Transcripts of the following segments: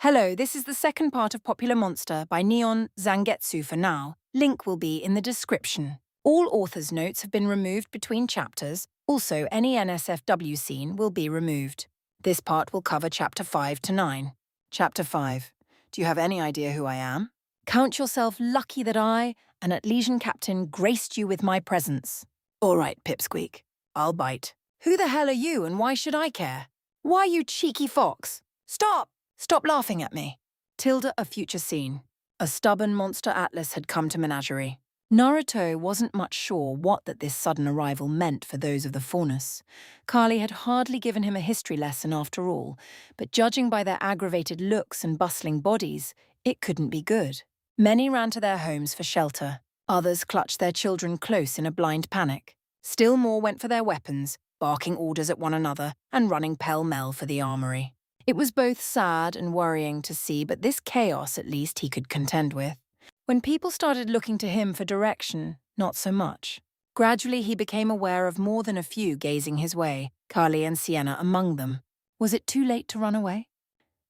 Hello, this is the second part of Popular Monster by Neon Zangetsu for now. Link will be in the description. All author's notes have been removed between chapters. Also, any NSFW scene will be removed. This part will cover Chapter 5 to 9. Chapter 5. Do you have any idea who I am? Count yourself lucky that I, an Atlesian captain, graced you with my presence. All right, Pipsqueak. I'll bite. Who the hell are you and why should I care? Why, you cheeky fox? Stop! Stop laughing at me. Tilda a future scene. A stubborn monster atlas had come to Menagerie. Naruto wasn't much sure what that this sudden arrival meant for those of the Faunus. Kali had hardly given him a history lesson after all, but judging by their aggravated looks and bustling bodies, it couldn't be good. Many ran to their homes for shelter. Others clutched their children close in a blind panic. Still more went for their weapons, barking orders at one another and running pell-mell for the armory. It was both sad and worrying to see, but this chaos at least he could contend with. When people started looking to him for direction, not so much. Gradually he became aware of more than a few gazing his way, Kali and Sienna among them. Was it too late to run away?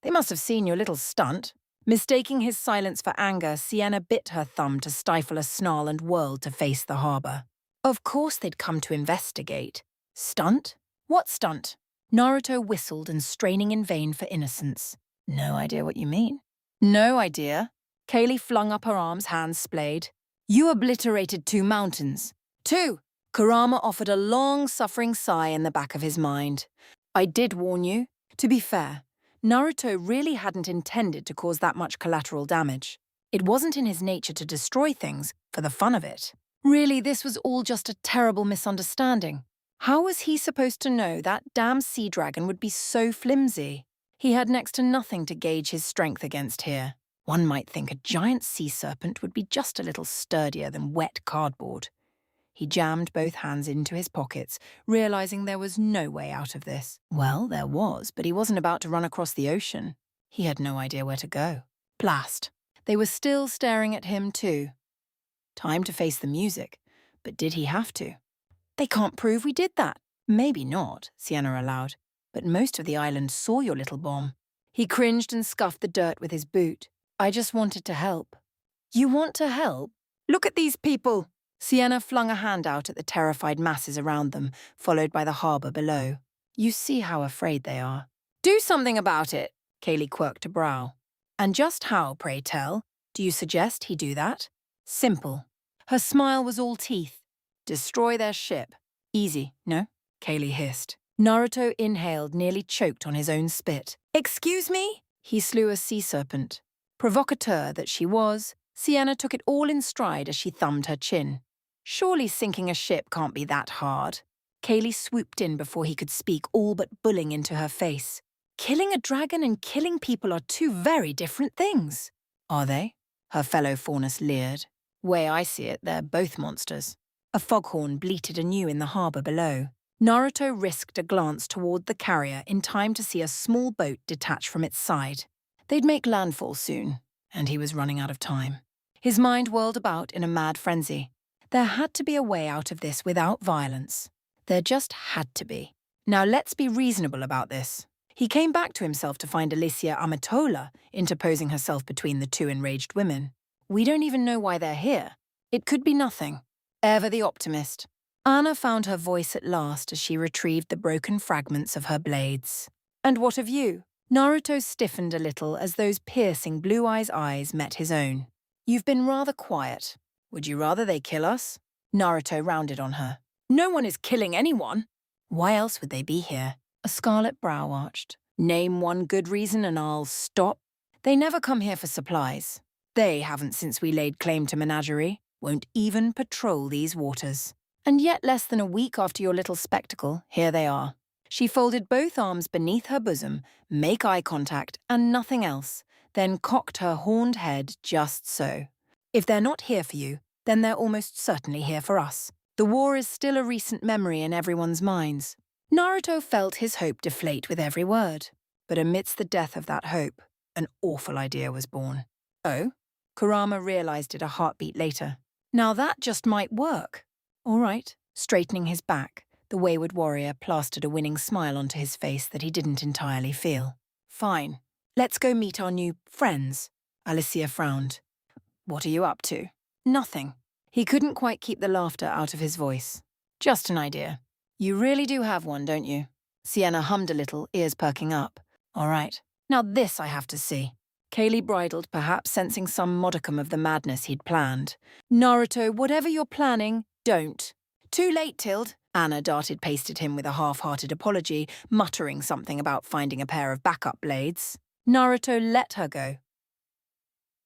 They must have seen your little stunt. Mistaking his silence for anger, Sienna bit her thumb to stifle a snarl and whirled to face the harbour. Of course they'd come to investigate. Stunt? What stunt? Naruto whistled and straining in vain for innocence. No idea what you mean. No idea. Kaylee flung up her arms, hands splayed. You obliterated 2 mountains. 2! Kurama offered a long-suffering sigh in the back of his mind. I did warn you. To be fair, Naruto really hadn't intended to cause that much collateral damage. It wasn't in his nature to destroy things for the fun of it. Really, this was all just a terrible misunderstanding. How was he supposed to know that damn sea dragon would be so flimsy? He had next to nothing to gauge his strength against here. One might think a giant sea serpent would be just a little sturdier than wet cardboard. He jammed both hands into his pockets, realizing there was no way out of this. Well, there was, but he wasn't about to run across the ocean. He had no idea where to go. Blast. They were still staring at him too. Time to face the music, but did he have to? They can't prove we did that. Maybe not, Sienna allowed, but most of the island saw your little bomb. He cringed and scuffed the dirt with his boot. I just wanted to help. You want to help? Look at these people! Sienna flung a hand out at the terrified masses around them, followed by the harbour below. You see how afraid they are. Do something about it, Kaylee quirked a brow. And just how, pray tell? Do you suggest he do that? Simple. Her smile was all teeth. Destroy their ship. Easy, no? Kaylee hissed. Naruto inhaled, nearly choked on his own spit. Excuse me? He slew a sea serpent. Provocateur that she was, Sienna took it all in stride as she thumbed her chin. Surely sinking a ship can't be that hard. Kaylee swooped in before he could speak, all but bullying into her face. Killing a dragon and killing people are 2 very different things. Are they? Her fellow Faunus leered. Way I see it, they're both monsters. A foghorn bleated anew in the harbour below. Naruto risked a glance toward the carrier in time to see a small boat detach from its side. They'd make landfall soon, and he was running out of time. His mind whirled about in a mad frenzy. There had to be a way out of this without violence. There just had to be. Now let's be reasonable about this. He came back to himself to find Alicia Amatola interposing herself between the 2 enraged women. We don't even know why they're here. It could be nothing. Ever the optimist. Anna found her voice at last as she retrieved the broken fragments of her blades. And what of you? Naruto stiffened a little as those piercing blue-eyes met his own. You've been rather quiet. Would you rather they kill us? Naruto rounded on her. No one is killing anyone. Why else would they be here? A scarlet brow arched. Name one good reason and I'll stop. They never come here for supplies. They haven't since we laid claim to Menagerie. Won't even patrol these waters. And yet less than a week after your little spectacle, here they are. She folded both arms beneath her bosom, make eye contact and nothing else, then cocked her horned head just so. If they're not here for you, then they're almost certainly here for us. The war is still a recent memory in everyone's minds. Naruto felt his hope deflate with every word. But amidst the death of that hope, an awful idea was born. Oh? Kurama realized it a heartbeat later. Now that just might work. All right. Straightening his back, the wayward warrior plastered a winning smile onto his face that he didn't entirely feel. Fine. Let's go meet our new friends. Alicia frowned. What are you up to? Nothing. He couldn't quite keep the laughter out of his voice. Just an idea. You really do have one, don't you? Sienna hummed a little, ears perking up. All right. Now this I have to see. Kaylee bridled, perhaps sensing some modicum of the madness he'd planned. Naruto, whatever you're planning, don't. Too late, Tild. Anna pasted him with a half-hearted apology, muttering something about finding a pair of backup blades. Naruto let her go,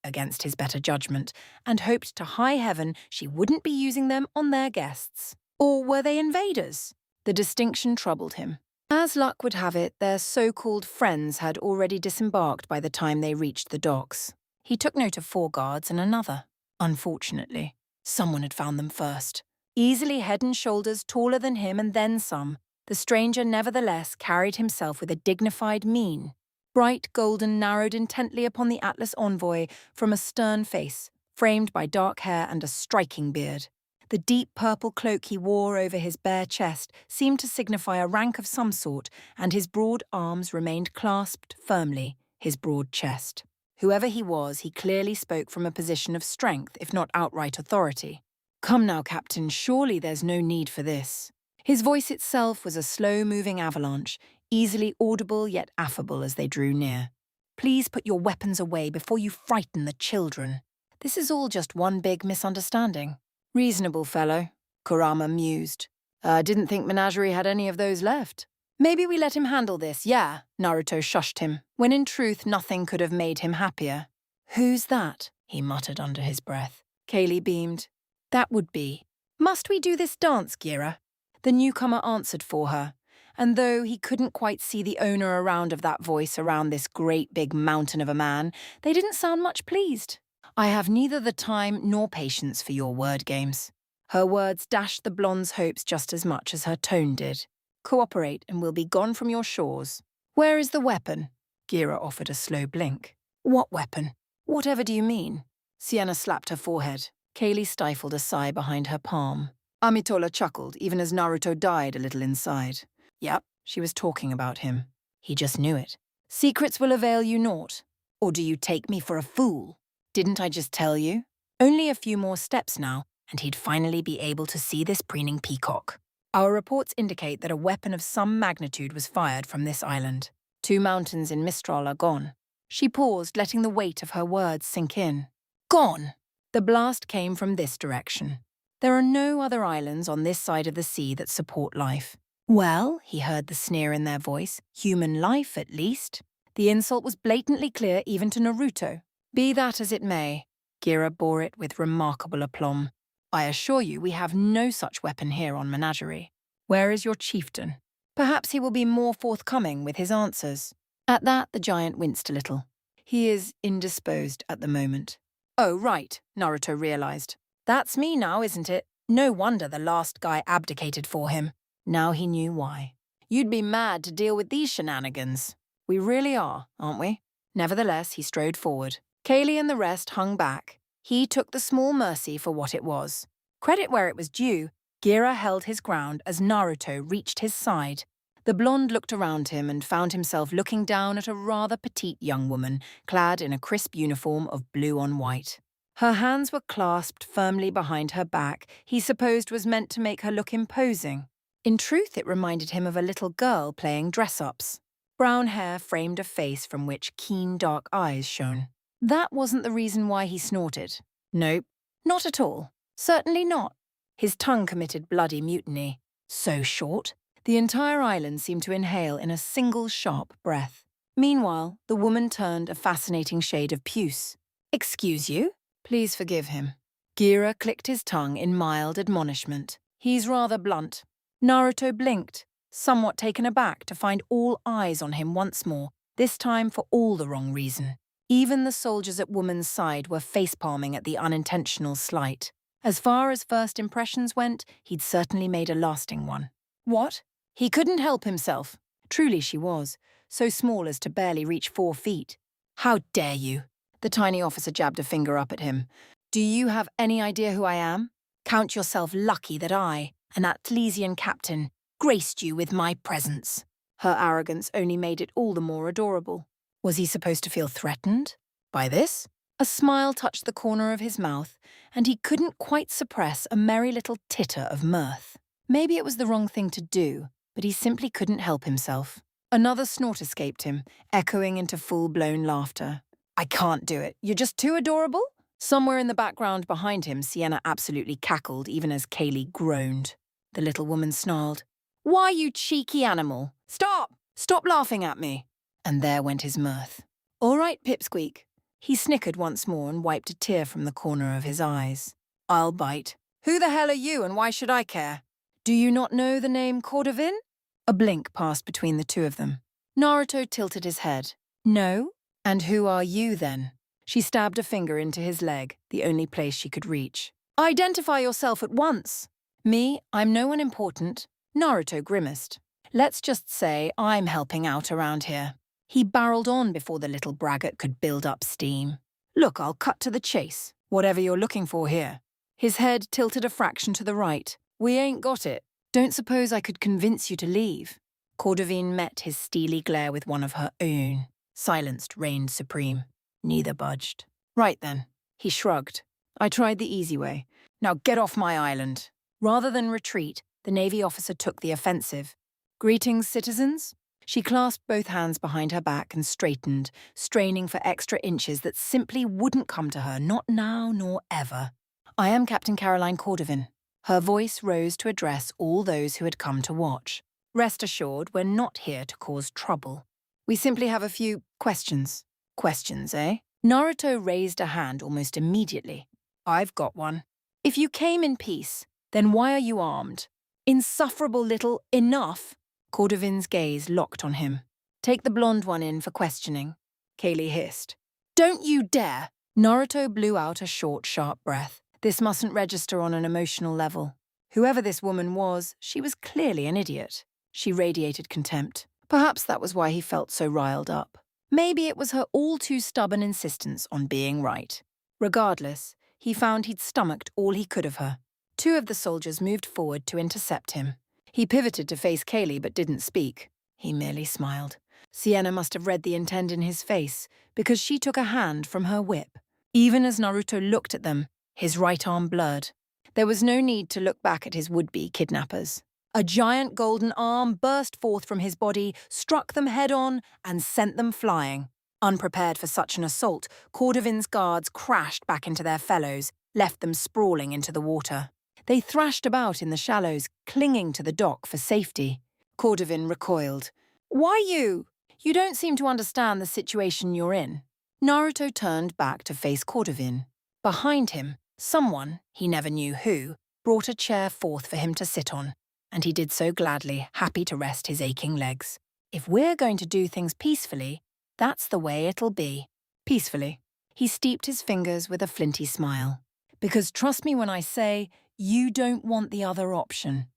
against his better judgment, and hoped to high heaven she wouldn't be using them on their guests. Or were they invaders? The distinction troubled him. As luck would have it, their so-called friends had already disembarked by the time they reached the docks. He took note of 4 guards and another. Unfortunately, someone had found them first. Easily head and shoulders taller than him and then some, the stranger nevertheless carried himself with a dignified mien. Bright golden narrowed intently upon the Atlas envoy from a stern face, framed by dark hair and a striking beard. The deep purple cloak he wore over his bare chest seemed to signify a rank of some sort, and his broad arms remained clasped firmly, his broad chest. Whoever he was, he clearly spoke from a position of strength, if not outright authority. Come now, Captain, surely there's no need for this. His voice itself was a slow-moving avalanche, easily audible yet affable as they drew near. Please put your weapons away before you frighten the children. This is all just one big misunderstanding. Reasonable fellow, Kurama mused. Didn't think Menagerie had any of those left. Maybe we let him handle this, yeah, Naruto shushed him, when in truth nothing could have made him happier. Who's that? He muttered under his breath. Kaylee beamed. That would be. Must we do this dance, Gira? The newcomer answered for her, and though he couldn't quite see the owner around of that voice around this great big mountain of a man, they didn't sound much pleased. I have neither the time nor patience for your word games. Her words dashed the blonde's hopes just as much as her tone did. Cooperate and we'll be gone from your shores. Where is the weapon? Gira offered a slow blink. What weapon? Whatever do you mean? Sienna slapped her forehead. Kaylee stifled a sigh behind her palm. Amitola chuckled, even as Naruto died a little inside. Yep, she was talking about him. He just knew it. Secrets will avail you naught. Or do you take me for a fool? Didn't I just tell you? Only a few more steps now, and he'd finally be able to see this preening peacock. Our reports indicate that a weapon of some magnitude was fired from this island. 2 mountains in Mistral are gone. She paused, letting the weight of her words sink in. Gone! The blast came from this direction. There are no other islands on this side of the sea that support life. Well, he heard the sneer in their voice, human life at least. The insult was blatantly clear even to Naruto. Be that as it may, Gira bore it with remarkable aplomb. I assure you we have no such weapon here on Menagerie. Where is your chieftain? Perhaps he will be more forthcoming with his answers. At that, the giant winced a little. He is indisposed at the moment. Oh, right, Naruto realized. That's me now, isn't it? No wonder the last guy abdicated for him. Now he knew why. You'd be mad to deal with these shenanigans. We really are, aren't we? Nevertheless, he strode forward. Kaylee and the rest hung back. He took the small mercy for what it was. Credit where it was due, Gira held his ground as Naruto reached his side. The blonde looked around him and found himself looking down at a rather petite young woman, clad in a crisp uniform of blue on white. Her hands were clasped firmly behind her back, he supposed was meant to make her look imposing. In truth, it reminded him of a little girl playing dress-ups. Brown hair framed a face from which keen dark eyes shone. That wasn't the reason why he snorted. Nope, not at all. Certainly not. His tongue committed bloody mutiny. So short, the entire island seemed to inhale in a single sharp breath. Meanwhile, the woman turned a fascinating shade of puce. Excuse you? Please forgive him. Gira clicked his tongue in mild admonishment. He's rather blunt. Naruto blinked, somewhat taken aback to find all eyes on him once more, this time for all the wrong reason. Even the soldiers at woman's side were face-palming at the unintentional slight. As far as first impressions went, he'd certainly made a lasting one. What? He couldn't help himself. Truly she was, so small as to barely reach 4 feet. How dare you? The tiny officer jabbed a finger up at him. Do you have any idea who I am? Count yourself lucky that I, an Atlesian captain, graced you with my presence. Her arrogance only made it all the more adorable. Was he supposed to feel threatened by this? A smile touched the corner of his mouth, and he couldn't quite suppress a merry little titter of mirth. Maybe it was the wrong thing to do, but he simply couldn't help himself. Another snort escaped him, echoing into full-blown laughter. "I can't do it. You're just too adorable?" Somewhere in the background behind him, Sienna absolutely cackled even as Kaylee groaned. The little woman snarled, "Why, you cheeky animal? Stop! Stop laughing at me!" And there went his mirth. "All right, Pipsqueak." He snickered once more and wiped a tear from the corner of his eyes. "I'll bite. Who the hell are you and why should I care? Do you not know the name Cordovin?" A blink passed between the two of them. Naruto tilted his head. "No? And who are you then?" She stabbed a finger into his leg, the only place she could reach. "Identify yourself at once." "Me? I'm no one important." Naruto grimaced. "Let's just say I'm helping out around here." He barreled on before the little braggart could build up steam. "Look, I'll cut to the chase. Whatever you're looking for here." His head tilted a fraction to the right. "We ain't got it. Don't suppose I could convince you to leave." Cordovine met his steely glare with one of her own. Silence reigned supreme. Neither budged. "Right then." He shrugged. "I tried the easy way. Now get off my island." Rather than retreat, the Navy officer took the offensive. "Greetings, citizens." She clasped both hands behind her back and straightened, straining for extra inches that simply wouldn't come to her, not now nor ever. "I am Captain Caroline Cordovin." Her voice rose to address all those who had come to watch. "Rest assured, we're not here to cause trouble. We simply have a few questions." "Questions, eh?" Naruto raised a hand almost immediately. "I've got one. If you came in peace, then why are you armed? Insufferable little enough." Cordovin's gaze locked on him. "Take the blonde one in for questioning," Kaylee hissed. "Don't you dare!" Naruto blew out a short, sharp breath. This mustn't register on an emotional level. Whoever this woman was, she was clearly an idiot. She radiated contempt. Perhaps that was why he felt so riled up. Maybe it was her all-too-stubborn insistence on being right. Regardless, he found he'd stomached all he could of her. Two of the soldiers moved forward to intercept him. He pivoted to face Kaylee but didn't speak. He merely smiled. Sienna must have read the intent in his face, because she took a hand from her whip. Even as Naruto looked at them, his right arm blurred. There was no need to look back at his would-be kidnappers. A giant golden arm burst forth from his body, struck them head-on, and sent them flying. Unprepared for such an assault, Cordovin's guards crashed back into their fellows, left them sprawling into the water. They thrashed about in the shallows, clinging to the dock for safety. Cordovin recoiled. "Why you? You don't seem to understand the situation you're in." Naruto turned back to face Cordovin. Behind him, someone, he never knew who, brought a chair forth for him to sit on, and he did so gladly, happy to rest his aching legs. "If we're going to do things peacefully, that's the way it'll be." Peacefully. He steeped his fingers with a flinty smile. "Because trust me when I say, you don't want the other option."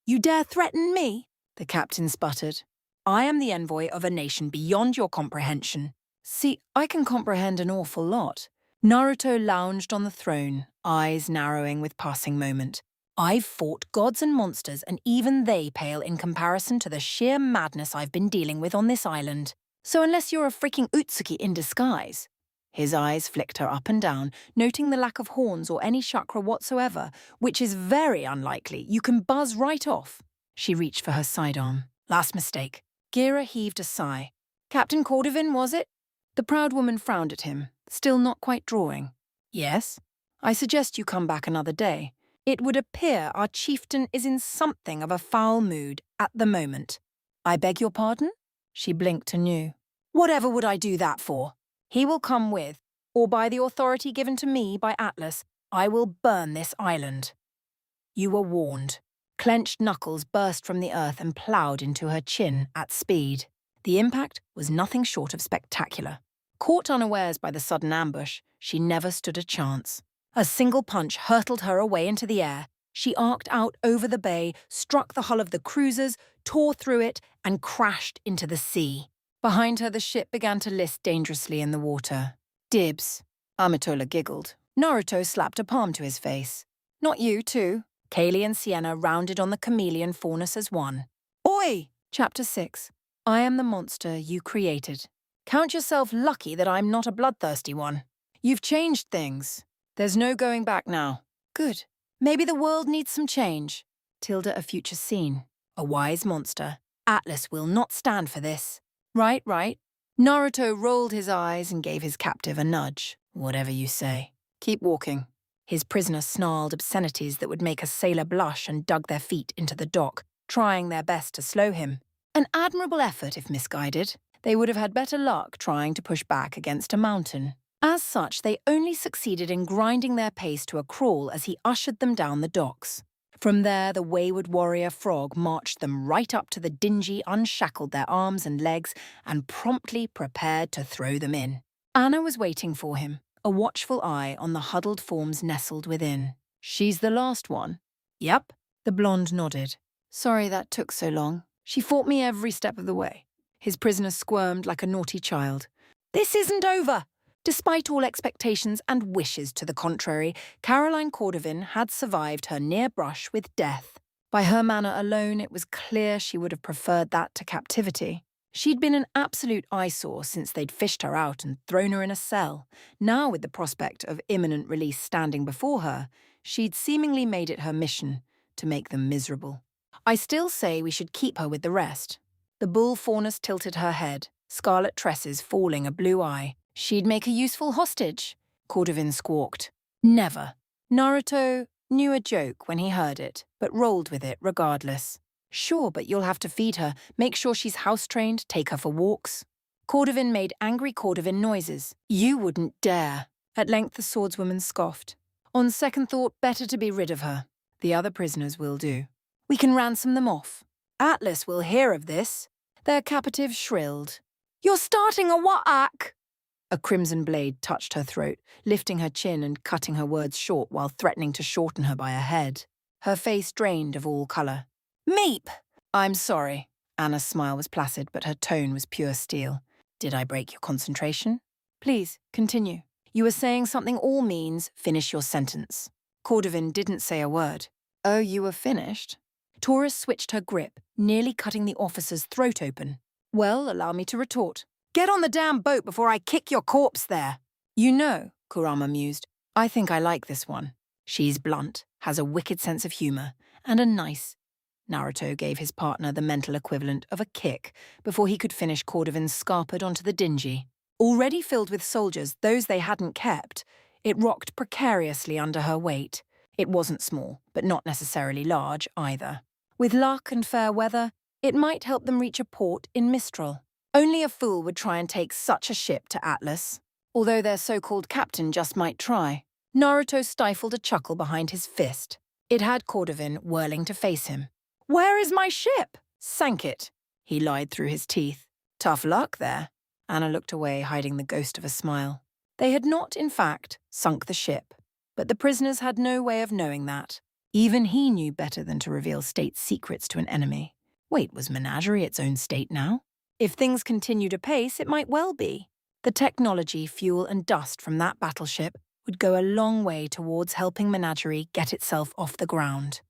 "You dare threaten me?" the captain sputtered. "I am the envoy of a nation beyond your comprehension." "See, I can comprehend an awful lot." Naruto lounged on the throne, eyes narrowing with passing moment. "I've fought gods and monsters, and even they pale in comparison to the sheer madness I've been dealing with on this island. So unless you're a freaking Utsuki in disguise..." His eyes flicked her up and down, noting the lack of horns or any chakra whatsoever, which is very unlikely. You can buzz right off. She reached for her sidearm. "Last mistake." Gira heaved a sigh. "Captain Cordovin, was it?" The proud woman frowned at him, still not quite drawing. "Yes? I suggest you come back another day. It would appear our chieftain is in something of a foul mood at the moment." "I beg your pardon?" She blinked anew. "Whatever would I do that for? He will come with, or by the authority given to me by Atlas, I will burn this island." "You were warned." Clenched knuckles burst from the earth and ploughed into her chin at speed. The impact was nothing short of spectacular. Caught unawares by the sudden ambush, she never stood a chance. A single punch hurtled her away into the air. She arced out over the bay, struck the hull of the cruisers, tore through it, and crashed into the sea. Behind her, the ship began to list dangerously in the water. "Dibs." Amatola giggled. Naruto slapped a palm to his face. "Not you, too." Kaylee and Sienna rounded on the chameleon faunus as one. "Oi!" Chapter 6. I am the monster you created. Count yourself lucky that I'm not a bloodthirsty one. You've changed things. There's no going back now. Good. Maybe the world needs some change. Tilda a future scene. A wise monster. Atlas will not stand for this. Right, right. Naruto rolled his eyes and gave his captive a nudge. Whatever you say. Keep walking. His prisoner snarled obscenities that would make a sailor blush and dug their feet into the dock, trying their best to slow him. An admirable effort if misguided. They would have had better luck trying to push back against a mountain. As such, they only succeeded in grinding their pace to a crawl as he ushered them down the docks. From there, the wayward warrior frog marched them right up to the dingy, unshackled their arms and legs, and promptly prepared to throw them in. Anna was waiting for him, a watchful eye on the huddled forms nestled within. She's the last one? Yep. The blonde nodded. Sorry that took so long. She fought me every step of the way. His prisoner squirmed like a naughty child. This isn't over! Despite all expectations and wishes to the contrary, Caroline Cordovin had survived her near brush with death. By her manner alone, it was clear she would have preferred that to captivity. She'd been an absolute eyesore since they'd fished her out and thrown her in a cell. Now, with the prospect of imminent release standing before her, she'd seemingly made it her mission to make them miserable. I still say we should keep her with the rest. The bull faunus tilted her head, scarlet tresses falling a blue eye. She'd make a useful hostage, Cordovin squawked. Never. Naruto knew a joke when he heard it, but rolled with it regardless. Sure, but you'll have to feed her, make sure she's house-trained, take her for walks. Cordovin made angry Cordovin noises. You wouldn't dare. At length the swordswoman scoffed. On second thought, better to be rid of her. The other prisoners will do. We can ransom them off. Atlas will hear of this. Their captive shrilled. You're starting a what-ack? A crimson blade touched her throat, lifting her chin and cutting her words short while threatening to shorten her by a head. Her face drained of all colour. Meep! I'm sorry. Anna's smile was placid, but her tone was pure steel. Did I break your concentration? Please, continue. You were saying something all means, finish your sentence. Cordovin didn't say a word. Oh, you were finished? Taurus switched her grip, nearly cutting the officer's throat open. Well, allow me to retort. Get on the damn boat before I kick your corpse there. You know, Kurama mused, I think I like this one. She's blunt, has a wicked sense of humour, and a nice... Naruto gave his partner the mental equivalent of a kick before he could finish Cordovin's scarpered onto the dingy. Already filled with soldiers, those they hadn't kept, it rocked precariously under her weight. It wasn't small, but not necessarily large either. With luck and fair weather, it might help them reach a port in Mistral. Only a fool would try and take such a ship to Atlas, although their so-called captain just might try. Naruto stifled a chuckle behind his fist. It had Cordovin whirling to face him. Where is my ship? Sank it, he lied through his teeth. Tough luck there. Anna looked away, hiding the ghost of a smile. They had not, in fact, sunk the ship, but the prisoners had no way of knowing that. Even he knew better than to reveal state secrets to an enemy. Wait, was Menagerie its own state now? If things continued apace, it might well be. The technology, fuel and dust from that battleship would go a long way towards helping Menagerie get itself off the ground.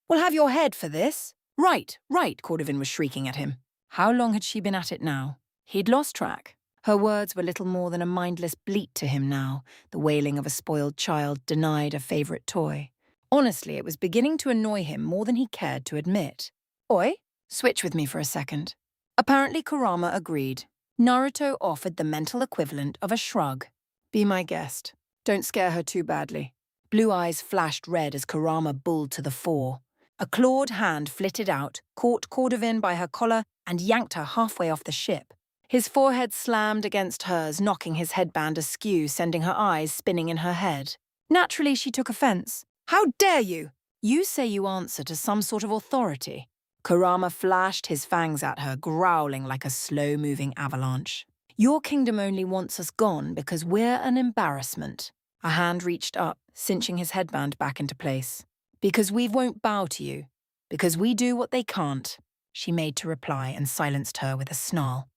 We'll have your head for this. Right, Cordovin was shrieking at him. How long had she been at it now? He'd lost track. Her words were little more than a mindless bleat to him now, the wailing of a spoiled child denied a favourite toy. Honestly, it was beginning to annoy him more than he cared to admit. Oi, switch with me for a second. Apparently Kurama agreed. Naruto offered the mental equivalent of a shrug. Be my guest. Don't scare her too badly. Blue eyes flashed red as Kurama bulled to the fore. A clawed hand flitted out, caught Cordovin by her collar, and yanked her halfway off the ship. His forehead slammed against hers, knocking his headband askew, sending her eyes spinning in her head. Naturally, she took offence. How dare you? You say you answer to some sort of authority. Kurama flashed his fangs at her, growling like a slow-moving avalanche. Your kingdom only wants us gone because we're an embarrassment. A hand reached up, cinching his headband back into place. Because we won't bow to you. Because we do what they can't. She made to reply and silenced her with a snarl.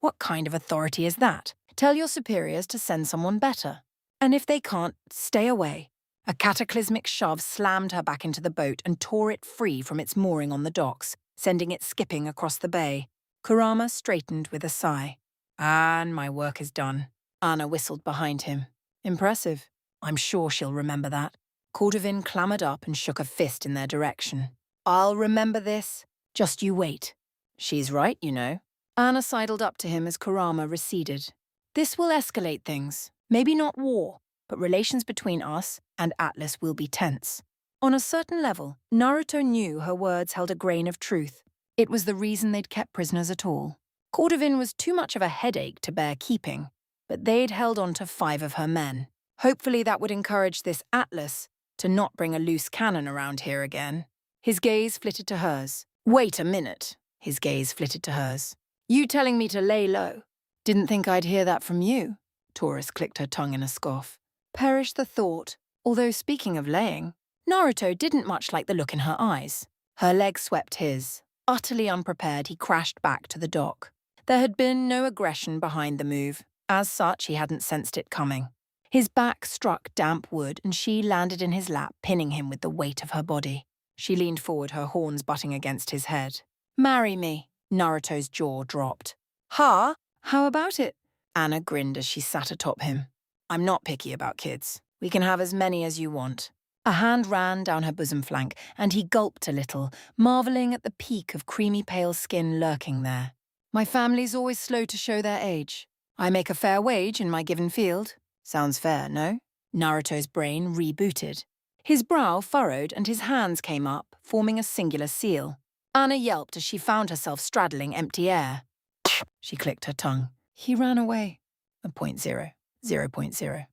What kind of authority is that? Tell your superiors to send someone better. And if they can't, stay away. A cataclysmic shove slammed her back into the boat and tore it free from its mooring on the docks, sending it skipping across the bay. Kurama straightened with a sigh. And my work is done. Anna whistled behind him. Impressive. I'm sure she'll remember that. Cordovan clambered up and shook a fist in their direction. I'll remember this. Just you wait. She's right, you know. Anna sidled up to him as Kurama receded. This will escalate things. Maybe not war, but relations between us and Atlas will be tense. On a certain level, Naruto knew her words held a grain of truth. It was the reason they'd kept prisoners at all. Cordovan was too much of a headache to bear keeping, but they'd held on to 5 of her men. Hopefully that would encourage this Atlas to not bring a loose cannon around here again. His gaze flitted to hers. Wait a minute. His gaze flitted to hers. You telling me to lay low? Didn't think I'd hear that from you. Taurus clicked her tongue in a scoff. Perish the thought. Although speaking of laying, Naruto didn't much like the look in her eyes. Her leg swept his. Utterly unprepared, he crashed back to the dock. There had been no aggression behind the move. As such, he hadn't sensed it coming. His back struck damp wood and she landed in his lap, pinning him with the weight of her body. She leaned forward, her horns butting against his head. Marry me. Naruto's jaw dropped. Ha? How about it? Anna grinned as she sat atop him. I'm not picky about kids. We can have as many as you want. A hand ran down her bosom flank, and he gulped a little, marvelling at the peak of creamy pale skin lurking there. My family's always slow to show their age. I make a fair wage in my given field. Sounds fair, no? Naruto's brain rebooted. His brow furrowed and his hands came up, forming a singular seal. Anna yelped as she found herself straddling empty air. She clicked her tongue. He ran away. A 0.0. 0.0.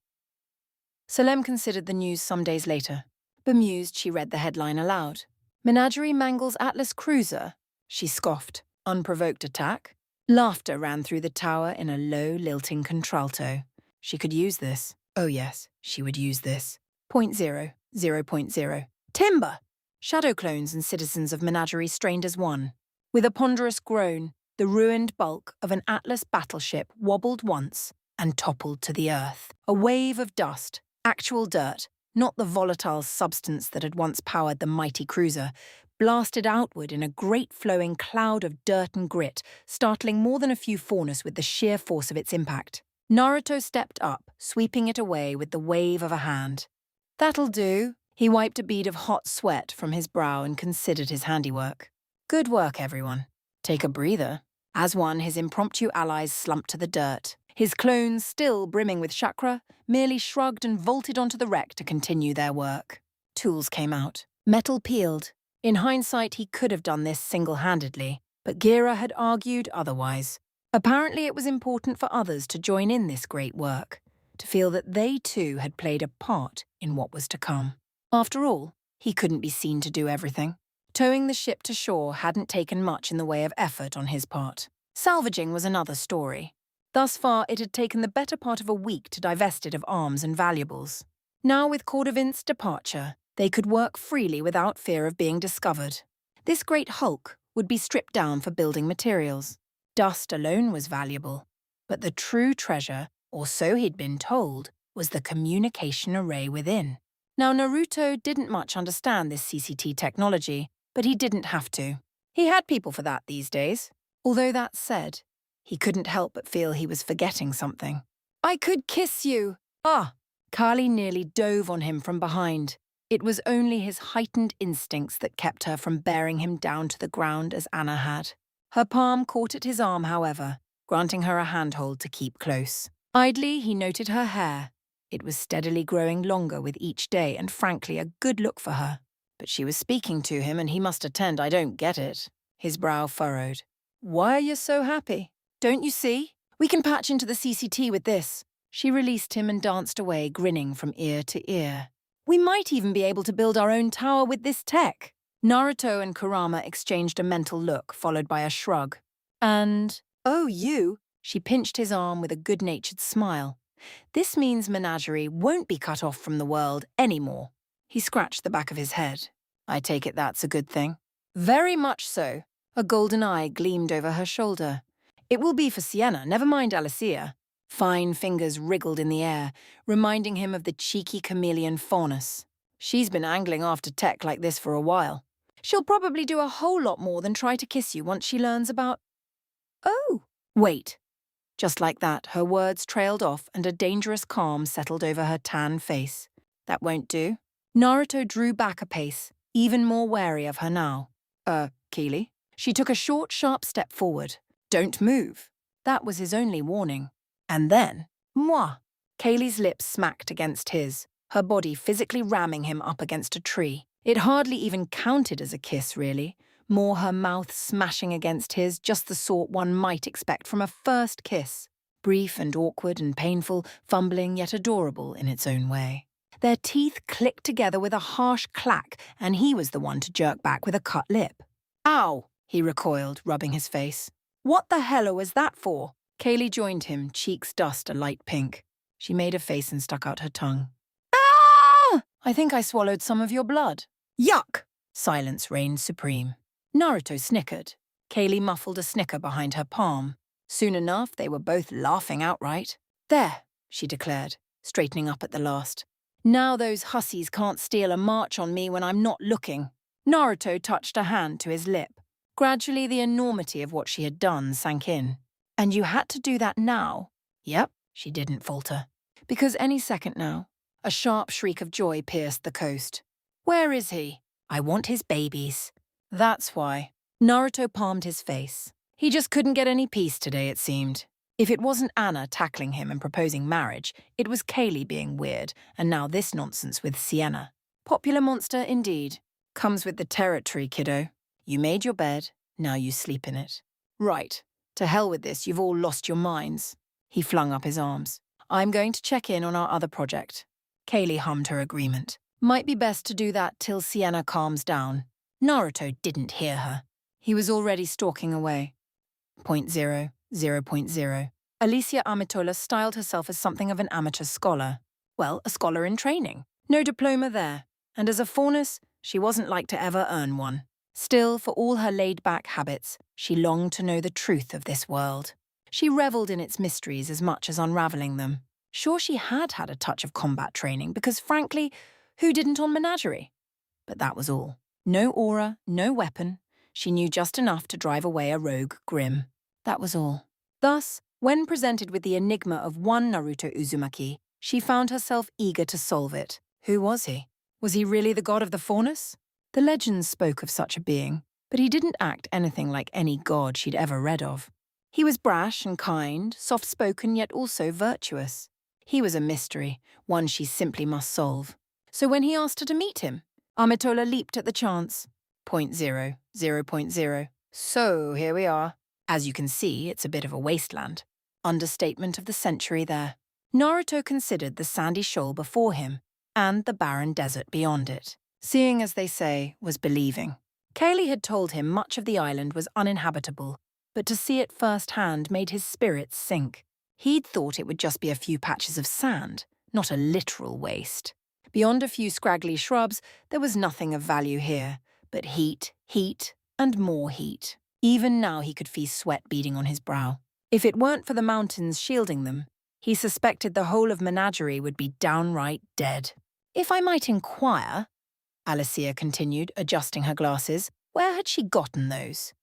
Salem considered the news some days later. Bemused, she read the headline aloud. Menagerie mangles Atlas cruiser. She scoffed. Unprovoked attack? Laughter ran through the tower in a low, lilting contralto. She could use this. Oh yes, she would use this. 0.0. 0.0. Timber! Shadow clones and citizens of Menagerie strained as one. With a ponderous groan, the ruined bulk of an Atlas battleship wobbled once and toppled to the earth. A wave of dust, actual dirt, not the volatile substance that had once powered the mighty cruiser, blasted outward in a great flowing cloud of dirt and grit, startling more than a few faunus with the sheer force of its impact. Naruto stepped up, sweeping it away with the wave of a hand. That'll do. He wiped a bead of hot sweat from his brow and considered his handiwork. Good work, everyone. Take a breather. As one, his impromptu allies slumped to the dirt. His clones, still brimming with chakra, merely shrugged and vaulted onto the wreck to continue their work. Tools came out. Metal peeled. In hindsight, he could have done this single-handedly, but Gira had argued otherwise. Apparently it was important for others to join in this great work, to feel that they too had played a part in what was to come. After all, he couldn't be seen to do everything. Towing the ship to shore hadn't taken much in the way of effort on his part. Salvaging was another story. Thus far, it had taken the better part of a week to divest it of arms and valuables. Now, with Cordovint's departure, they could work freely without fear of being discovered. This great hulk would be stripped down for building materials. Dust alone was valuable, but the true treasure, or so he'd been told, was the communication array within. Now, Naruto didn't much understand this CCT technology, but he didn't have to. He had people for that these days. Although that said, he couldn't help but feel he was forgetting something. I could kiss you! Ah! Kali nearly dove on him from behind. It was only his heightened instincts that kept her from bearing him down to the ground as Anna had. Her palm caught at his arm, however, granting her a handhold to keep close. Idly, he noted her hair. It was steadily growing longer with each day and frankly a good look for her. But she was speaking to him and he must attend. I don't get it. His brow furrowed. Why are you so happy? Don't you see? We can patch into the CCT with this. She released him and danced away, grinning from ear to ear. We might even be able to build our own tower with this tech. Naruto and Kurama exchanged a mental look, followed by a shrug. And, oh, you? She pinched his arm with a good-natured smile. This means Menagerie won't be cut off from the world anymore. He scratched the back of his head. I take it that's a good thing. Very much so. A golden eye gleamed over her shoulder. It will be for Sienna, never mind Alicia. Fine fingers wriggled in the air, reminding him of the cheeky chameleon Faunus. She's been angling after tech like this for a while. She'll probably do a whole lot more than try to kiss you once she learns about... Oh, wait. Just like that, her words trailed off and a dangerous calm settled over her tan face. That won't do. Naruto drew back a pace, even more wary of her now. Keely? She took a short, sharp step forward. Don't move. That was his only warning. And then, moi. Kaylee's lips smacked against his, her body physically ramming him up against a tree. It hardly even counted as a kiss, really. More her mouth smashing against his, just the sort one might expect from a first kiss. Brief and awkward and painful, fumbling yet adorable in its own way. Their teeth clicked together with a harsh clack, and he was the one to jerk back with a cut lip. Ow! He recoiled, rubbing his face. What the hell was that for? Kaylee joined him, cheeks dust a light pink. She made a face and stuck out her tongue. Ah! I think I swallowed some of your blood. Yuck! Silence reigned supreme. Naruto snickered. Kaylee muffled a snicker behind her palm. Soon enough, they were both laughing outright. There, she declared, straightening up at the last. Now those hussies can't steal a march on me when I'm not looking. Naruto touched a hand to his lip. Gradually, the enormity of what she had done sank in. And you had to do that now? Yep, she didn't falter. Because any second now, a sharp shriek of joy pierced the coast. Where is he? I want his babies. That's why. Naruto palmed his face. He just couldn't get any peace today, it seemed. If it wasn't Anna tackling him and proposing marriage, it was Kaylee being weird, and now this nonsense with Sienna. Popular monster indeed. Comes with the territory, kiddo. You made your bed, now you sleep in it. Right. To hell with this, you've all lost your minds. He flung up his arms. I'm going to check in on our other project. Kaylee hummed her agreement. Might be best to do that till Sienna calms down. Naruto didn't hear her. He was already stalking away. 0.0. Alicia Amitola styled herself as something of an amateur scholar. Well, a scholar in training. No diploma there. And as a faunus, she wasn't like to ever earn one. Still, for all her laid-back habits, she longed to know the truth of this world. She revelled in its mysteries as much as unravelling them. Sure, she had had a touch of combat training because, frankly, who didn't on Menagerie? But that was all. No aura, no weapon. She knew just enough to drive away a rogue Grim. That was all. Thus, when presented with the enigma of one Naruto Uzumaki, she found herself eager to solve it. Who was he? Was he really the god of the faunus? The legends spoke of such a being, but he didn't act anything like any god she'd ever read of. He was brash and kind, soft-spoken yet also virtuous. He was a mystery, one she simply must solve. So when he asked her to meet him, Amitola leaped at the chance. 0.0. So here we are. As you can see, it's a bit of a wasteland. Understatement of the century there. Naruto considered the sandy shoal before him and the barren desert beyond it. Seeing, as they say, was believing. Kaylee had told him much of the island was uninhabitable, but to see it firsthand made his spirits sink. He'd thought it would just be a few patches of sand, not a literal waste. Beyond a few scraggly shrubs, there was nothing of value here, but heat, and more heat. Even now he could feel sweat beading on his brow. If it weren't for the mountains shielding them, he suspected the whole of Menagerie would be downright dead. If I might inquire, Alicia continued, adjusting her glasses, where had she gotten those?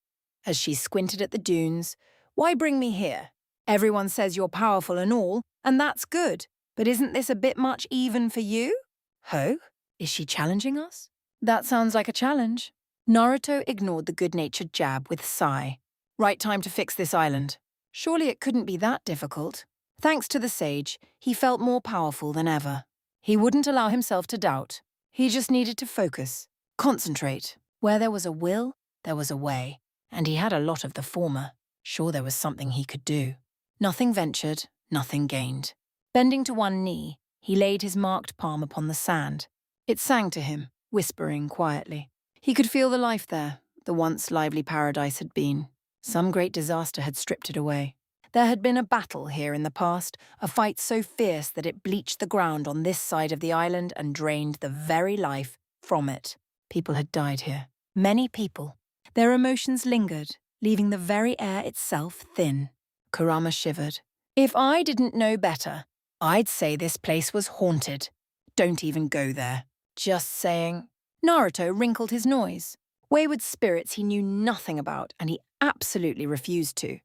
As she squinted at the dunes, why bring me here? Everyone says you're powerful and all, and that's good, but isn't this a bit much even for you? Ho? Is she challenging us? That sounds like a challenge. Naruto ignored the good-natured jab with a sigh. Right time to fix this island. Surely it couldn't be that difficult. Thanks to the sage, he felt more powerful than ever. He wouldn't allow himself to doubt. He just needed to focus, concentrate. Where there was a will, there was a way, and he had a lot of the former. Sure, there was something he could do. Nothing ventured, nothing gained. Bending to one knee, he laid his marked palm upon the sand. It sang to him, whispering quietly. He could feel the life there, the once lively paradise had been. Some great disaster had stripped it away. There had been a battle here in the past, a fight so fierce that it bleached the ground on this side of the island and drained the very life from it. People had died here. Many people. Their emotions lingered, leaving the very air itself thin. Kurama shivered. If I didn't know better, I'd say this place was haunted. Don't even go there. Just saying. Naruto wrinkled his nose. Wayward spirits he knew nothing about, and he absolutely refused to.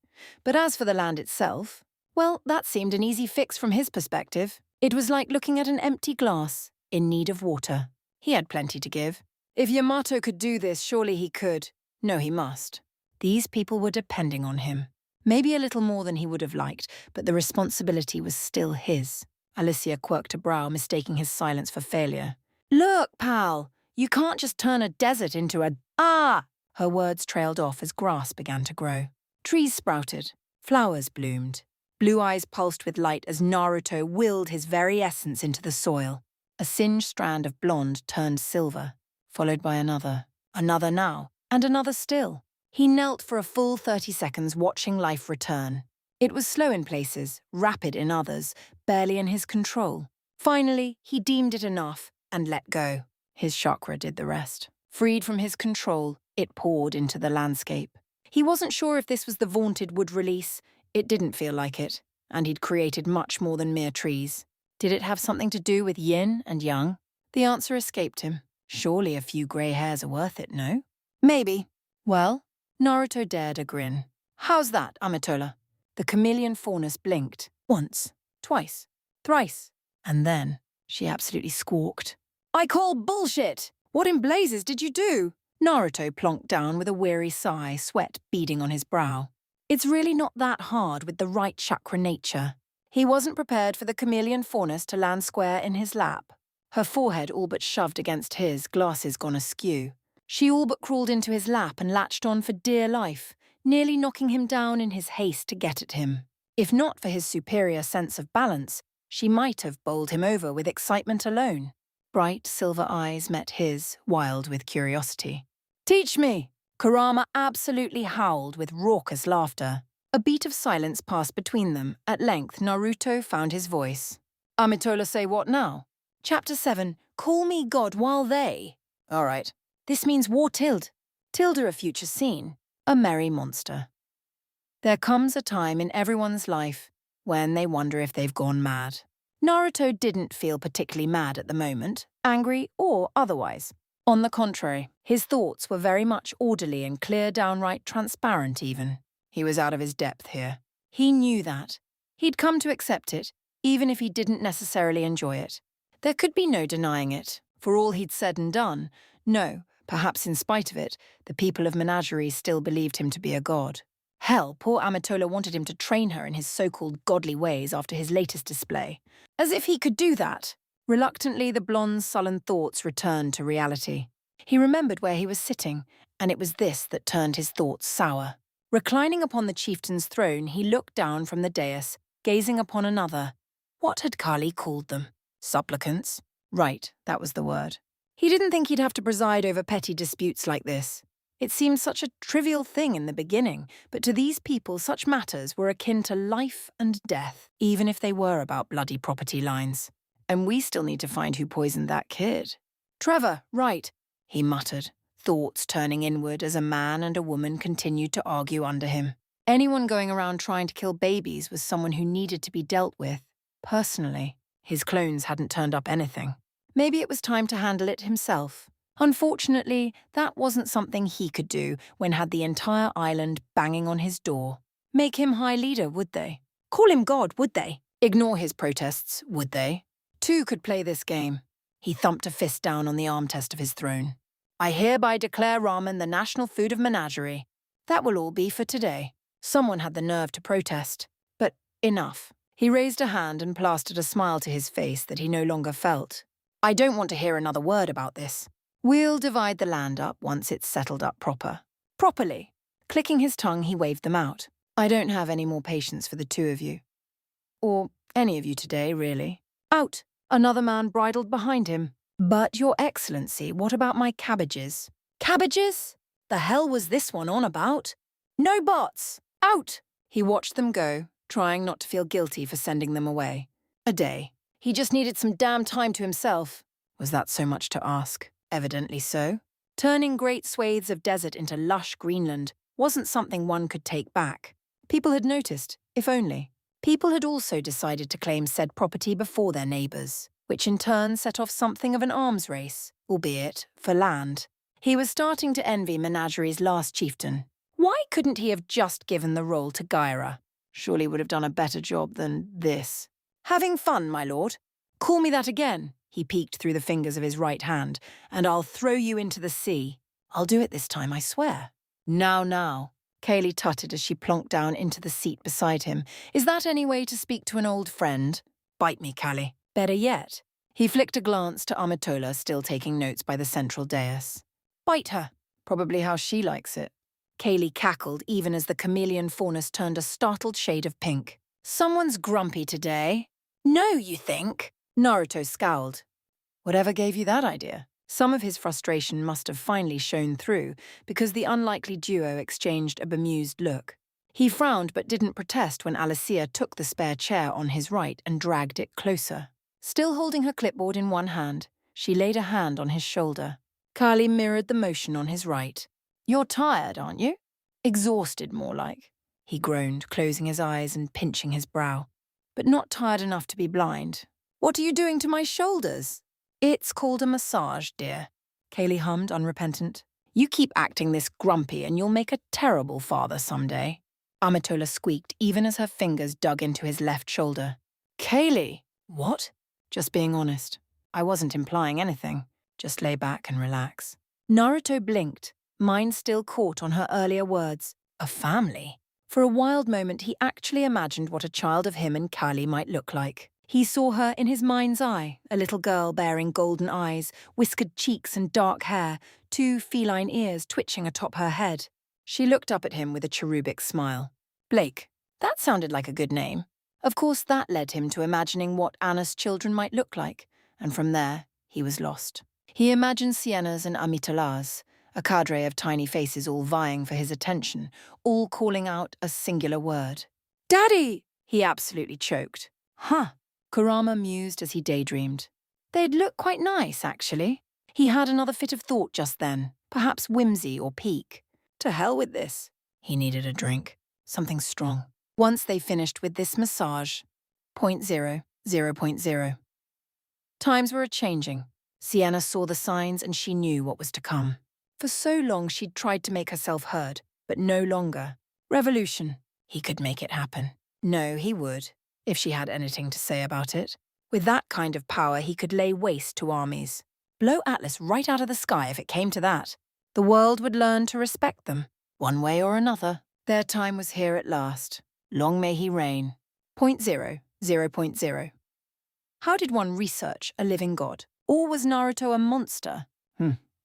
But as for the land itself, Well, that seemed an easy fix from his perspective. It was like looking at an empty glass, in need of water. He had plenty to give. If Yamato could do this, surely he could. No, he must. These people were depending on him. Maybe a little more than he would have liked, but the responsibility was still his. Alicia quirked a brow, mistaking his silence for failure. Look, pal, you can't just turn a desert into a... Ah! Her words trailed off as grass began to grow. Trees sprouted. Flowers bloomed. Blue eyes pulsed with light as Naruto willed his very essence into the soil. A singed strand of blonde turned silver, followed by another now, and another still. He knelt for a full 30 seconds watching life return. It was slow in places, rapid in others, barely in his control. Finally, he deemed it enough and let go. His chakra did the rest. Freed from his control, it poured into the landscape. He wasn't sure if this was the vaunted wood release. It didn't feel like it, and he'd created much more than mere trees. Did it have something to do with yin and yang? The answer escaped him. Surely a few grey hairs are worth it, no? Maybe. Well, Naruto dared a grin. How's that, Amatola? The chameleon faunus blinked. Once, twice, thrice. And then she absolutely squawked. I call bullshit! What in blazes did you do? Naruto plonked down with a weary sigh, sweat beading on his brow. It's really not that hard with the right chakra nature. He wasn't prepared for the chameleon faunus to land square in his lap. Her forehead all but shoved against his, glasses gone askew. She all but crawled into his lap and latched on for dear life, nearly knocking him down in his haste to get at him. If not for his superior sense of balance, she might have bowled him over with excitement alone. Bright silver eyes met his, wild with curiosity. Teach me! Kurama absolutely howled with raucous laughter. A beat of silence passed between them. At length, Naruto found his voice. Amitola say what now? Chapter 7, Call me God while they... All right. This means war tilde. Tilde a future scene. A merry monster. There comes a time in everyone's life when they wonder if they've gone mad. Naruto didn't feel particularly mad at the moment, angry or otherwise. On the contrary, his thoughts were very much orderly and clear, downright transparent even. He was out of his depth here. He knew that. He'd come to accept it, even if he didn't necessarily enjoy it. There could be no denying it. For all he'd said and done, no, perhaps in spite of it, the people of Menagerie still believed him to be a god. Hell, poor Amatola wanted him to train her in his so-called godly ways after his latest display. As if he could do that! Reluctantly, the blonde's sullen thoughts returned to reality. He remembered where he was sitting, and it was this that turned his thoughts sour. Reclining upon the chieftain's throne, he looked down from the dais, gazing upon another. What had Kali called them? Supplicants? Right, that was the word. He didn't think he'd have to preside over petty disputes like this. It seemed such a trivial thing in the beginning, but to these people such matters were akin to life and death, even if they were about bloody property lines. And we still need to find who poisoned that kid. Trevor, right, he muttered, thoughts turning inward as a man and a woman continued to argue under him. Anyone going around trying to kill babies was someone who needed to be dealt with, personally. His clones hadn't turned up anything. Maybe it was time to handle it himself. Unfortunately, that wasn't something he could do when had the entire island banging on his door. Make him High Leader, would they? Call him God, would they? Ignore his protests, would they? Two could play this game. He thumped a fist down on the arm test of his throne. I hereby declare ramen the national food of Menagerie. That will all be for today. Someone had the nerve to protest. But enough. He raised a hand and plastered a smile to his face that he no longer felt. I don't want to hear another word about this. We'll divide the land up once it's settled up properly. Clicking his tongue, he waved them out. I don't have any more patience for the two of you. Or any of you today, really. Out! Another man bridled behind him. But, Your Excellency, what about my cabbages? Cabbages? The hell was this one on about? No bots! Out! He watched them go, trying not to feel guilty for sending them away. A day. He just needed some damn time to himself. Was that so much to ask? Evidently so. Turning great swathes of desert into lush Greenland wasn't something one could take back. People had noticed, if only. People had also decided to claim said property before their neighbours, which in turn set off something of an arms race, albeit for land. He was starting to envy Menagerie's last chieftain. Why couldn't he have just given the role to Gyra? Surely would have done a better job than this. Having fun, my lord. Call me that again, he peeked through the fingers of his right hand, and I'll throw you into the sea. I'll do it this time, I swear. Now. Kaylee tutted as she plonked down into the seat beside him. Is that any way to speak to an old friend? Bite me, Callie. Better yet. He flicked a glance to Amatola, still taking notes by the central dais. Bite her. Probably how she likes it. Kaylee cackled even as the chameleon faunus turned a startled shade of pink. Someone's grumpy today. No, you think? Naruto scowled. Whatever gave you that idea? Some of his frustration must have finally shown through, because the unlikely duo exchanged a bemused look. He frowned but didn't protest when Alicia took the spare chair on his right and dragged it closer. Still holding her clipboard in one hand, she laid a hand on his shoulder. Kali mirrored the motion on his right. You're tired, aren't you? Exhausted, more like. He groaned, closing his eyes and pinching his brow. But not tired enough to be blind. What are you doing to my shoulders? It's called a massage, dear. Kaylee hummed, unrepentant. You keep acting this grumpy and you'll make a terrible father someday. Amatola squeaked even as her fingers dug into his left shoulder. Kaylee! What? Just being honest. I wasn't implying anything. Just lay back and relax. Naruto blinked, mind still caught on her earlier words. A family? For a wild moment, he actually imagined what a child of him and Kali might look like. He saw her in his mind's eye, a little girl bearing golden eyes, whiskered cheeks and dark hair, 2 feline ears twitching atop her head. She looked up at him with a cherubic smile. Blake, that sounded like a good name. Of course, that led him to imagining what Anna's children might look like, and from there, he was lost. He imagined Sienna's and Amitala's, a cadre of tiny faces all vying for his attention, all calling out a singular word. Daddy! He absolutely choked. Huh. Kurama mused as he daydreamed. They'd look quite nice, actually. He had another fit of thought just then, perhaps whimsy or pique. To hell with this. He needed a drink, something strong. Once they finished with this massage, 0.0, 0.0. Times were a-changing. Sienna saw the signs and she knew what was to come. For so long she'd tried to make herself heard, but no longer. Revolution. He could make it happen. No, he would, if she had anything to say about it. With that kind of power, he could lay waste to armies. Blow Atlas right out of the sky if it came to that. The world would learn to respect them, one way or another. Their time was here at last. Long may he reign. 0.0, 0.0. How did one research a living god? Or was Naruto a monster?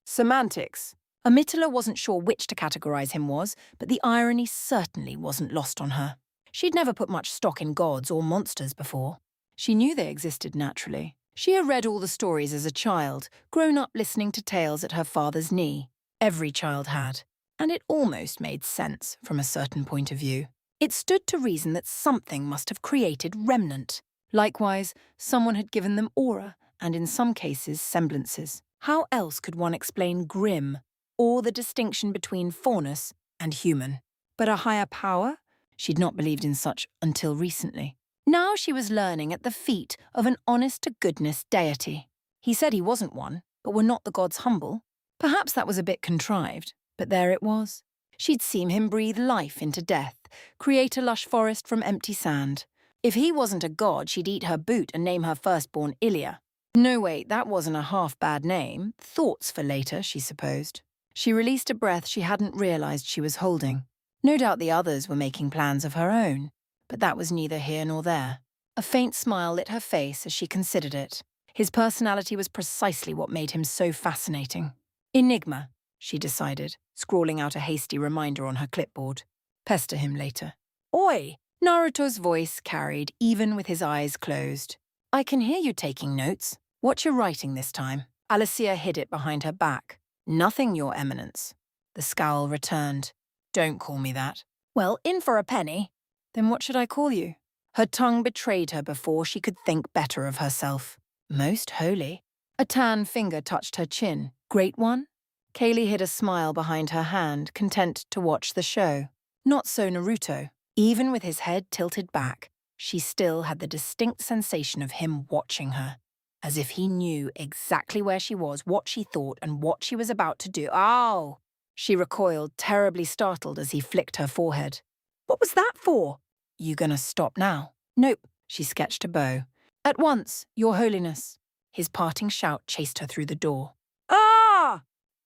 Semantics. Amitala wasn't sure which to categorize him was, but the irony certainly wasn't lost on her. She'd never put much stock in gods or monsters before. She knew they existed naturally. She had read all the stories as a child, grown up listening to tales at her father's knee. Every child had. And it almost made sense from a certain point of view. It stood to reason that something must have created remnant. Likewise, someone had given them aura, and in some cases, semblances. How else could one explain Grimm, or the distinction between faunus and human? But a higher power? She'd not believed in such until recently. Now she was learning at the feet of an honest-to-goodness deity. He said he wasn't one, but were not the gods humble? Perhaps that was a bit contrived, but there it was. She'd seen him breathe life into death, create a lush forest from empty sand. If he wasn't a god, she'd eat her boot and name her firstborn Ilya. No, wait, that wasn't a half-bad name. Thoughts for later, she supposed. She released a breath she hadn't realized she was holding. No doubt the others were making plans of her own, but that was neither here nor there. A faint smile lit her face as she considered it. His personality was precisely what made him so fascinating. Enigma, she decided, scrawling out a hasty reminder on her clipboard. Pester him later. Oi! Naruto's voice carried, even with his eyes closed. I can hear you taking notes. What you're writing this time? Alicia hid it behind her back. Nothing, Your Eminence. The scowl returned. Don't call me that. Well, in for a penny. Then what should I call you? Her tongue betrayed her before she could think better of herself. Most holy. A tan finger touched her chin. Great one? Kaylee hid a smile behind her hand, content to watch the show. Not so Naruto. Even with his head tilted back, she still had the distinct sensation of him watching her, as if he knew exactly where she was, what she thought, and what she was about to do. Ow! She recoiled, terribly startled as he flicked her forehead. What was that for? You gonna stop now? Nope, she sketched a bow. At once, Your Holiness. His parting shout chased her through the door. Ah!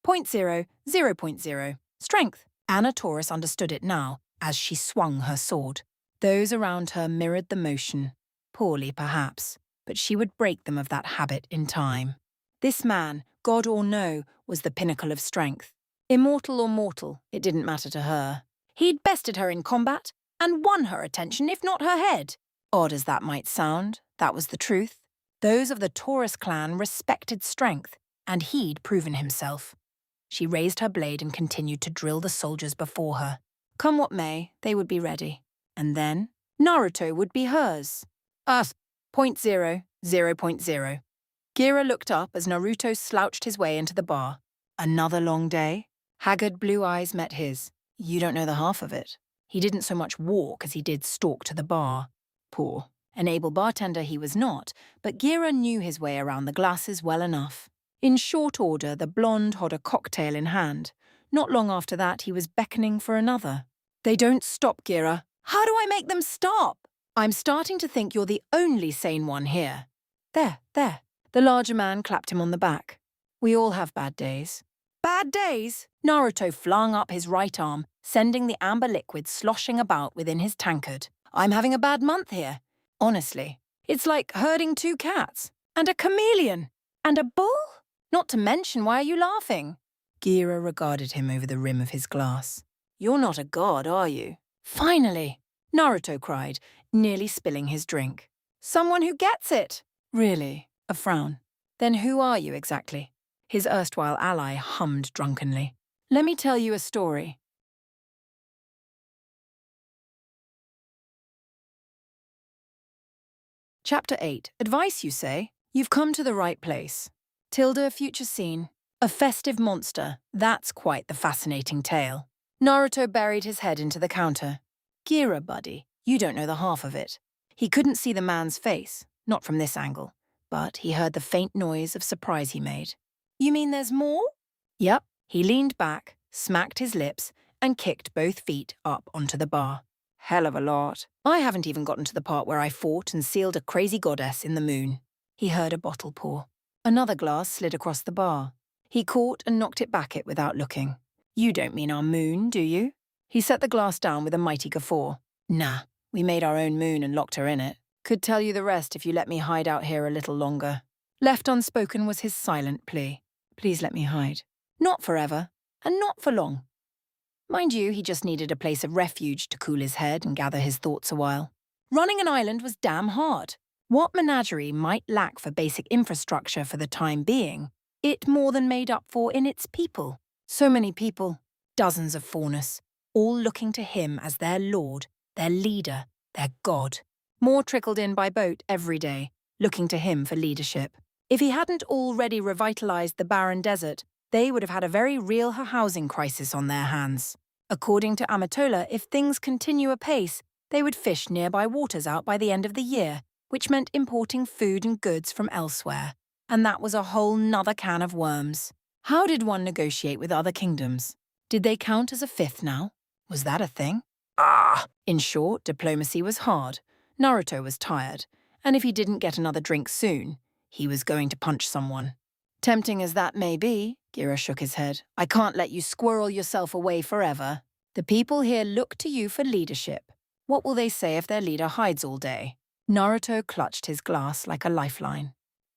0.0, 0.0. Strength. Anna Taurus understood it now, as she swung her sword. Those around her mirrored the motion. Poorly, perhaps, but she would break them of that habit in time. This man, god or no, was the pinnacle of strength. Immortal or mortal, it didn't matter to her. He'd bested her in combat and won her attention, if not her head. Odd as that might sound, that was the truth. Those of the Taurus clan respected strength, and he'd proven himself. She raised her blade and continued to drill the soldiers before her. Come what may, they would be ready. And then, Naruto would be hers. 0.0, 0.0. Gira looked up as Naruto slouched his way into the bar. Another long day? Haggard blue eyes met his. You don't know the half of it. He didn't so much walk as he did stalk to the bar. Poor. An able bartender he was not, but Gira knew his way around the glasses well enough. In short order, the blonde had a cocktail in hand. Not long after that, he was beckoning for another. They don't stop, Gira. How do I make them stop? I'm starting to think you're the only sane one here. There. The larger man clapped him on the back. We all have bad days. Bad days? Naruto flung up his right arm, sending the amber liquid sloshing about within his tankard. I'm having a bad month here. Honestly, it's like herding two cats, and a chameleon, and a bull? Not to mention, why are you laughing? Gira regarded him over the rim of his glass. You're not a god, are you? Finally, Naruto cried, nearly spilling his drink. Someone who gets it. Really? A frown. Then who are you exactly? His erstwhile ally hummed drunkenly. Let me tell you a story. Chapter 8. Advice, you say? You've come to the right place. Tilda, future scene. A festive monster. That's quite the fascinating tale. Naruto buried his head into the counter. Gira, buddy, you don't know the half of it. He couldn't see the man's face, not from this angle, but he heard the faint noise of surprise he made. You mean there's more? Yep. He leaned back, smacked his lips, and kicked both feet up onto the bar. Hell of a lot. I haven't even gotten to the part where I fought and sealed a crazy goddess in the moon. He heard a bottle pour. Another glass slid across the bar. He caught and knocked it back without looking. You don't mean our moon, do you? He set the glass down with a mighty guffaw. Nah, we made our own moon and locked her in it. Could tell you the rest if you let me hide out here a little longer. Left unspoken was his silent plea. Please let me hide. Not forever, and not for long. Mind you, he just needed a place of refuge to cool his head and gather his thoughts a while. Running an island was damn hard. What menagerie might lack for basic infrastructure for the time being, it more than made up for in its people. So many people, dozens of faunus, all looking to him as their lord, their leader, their god. More trickled in by boat every day, looking to him for leadership. If he hadn't already revitalized the barren desert, they would have had a very real housing crisis on their hands. According to Amatola, if things continue apace, they would fish nearby waters out by the end of the year, which meant importing food and goods from elsewhere. And that was a whole nother can of worms. How did one negotiate with other kingdoms? Did they count as a fifth now? Was that a thing? In short, diplomacy was hard. Naruto was tired, and if he didn't get another drink soon, he was going to punch someone. Tempting as that may be, Gira shook his head, I can't let you squirrel yourself away forever. The people here look to you for leadership. What will they say if their leader hides all day? Naruto clutched his glass like a lifeline.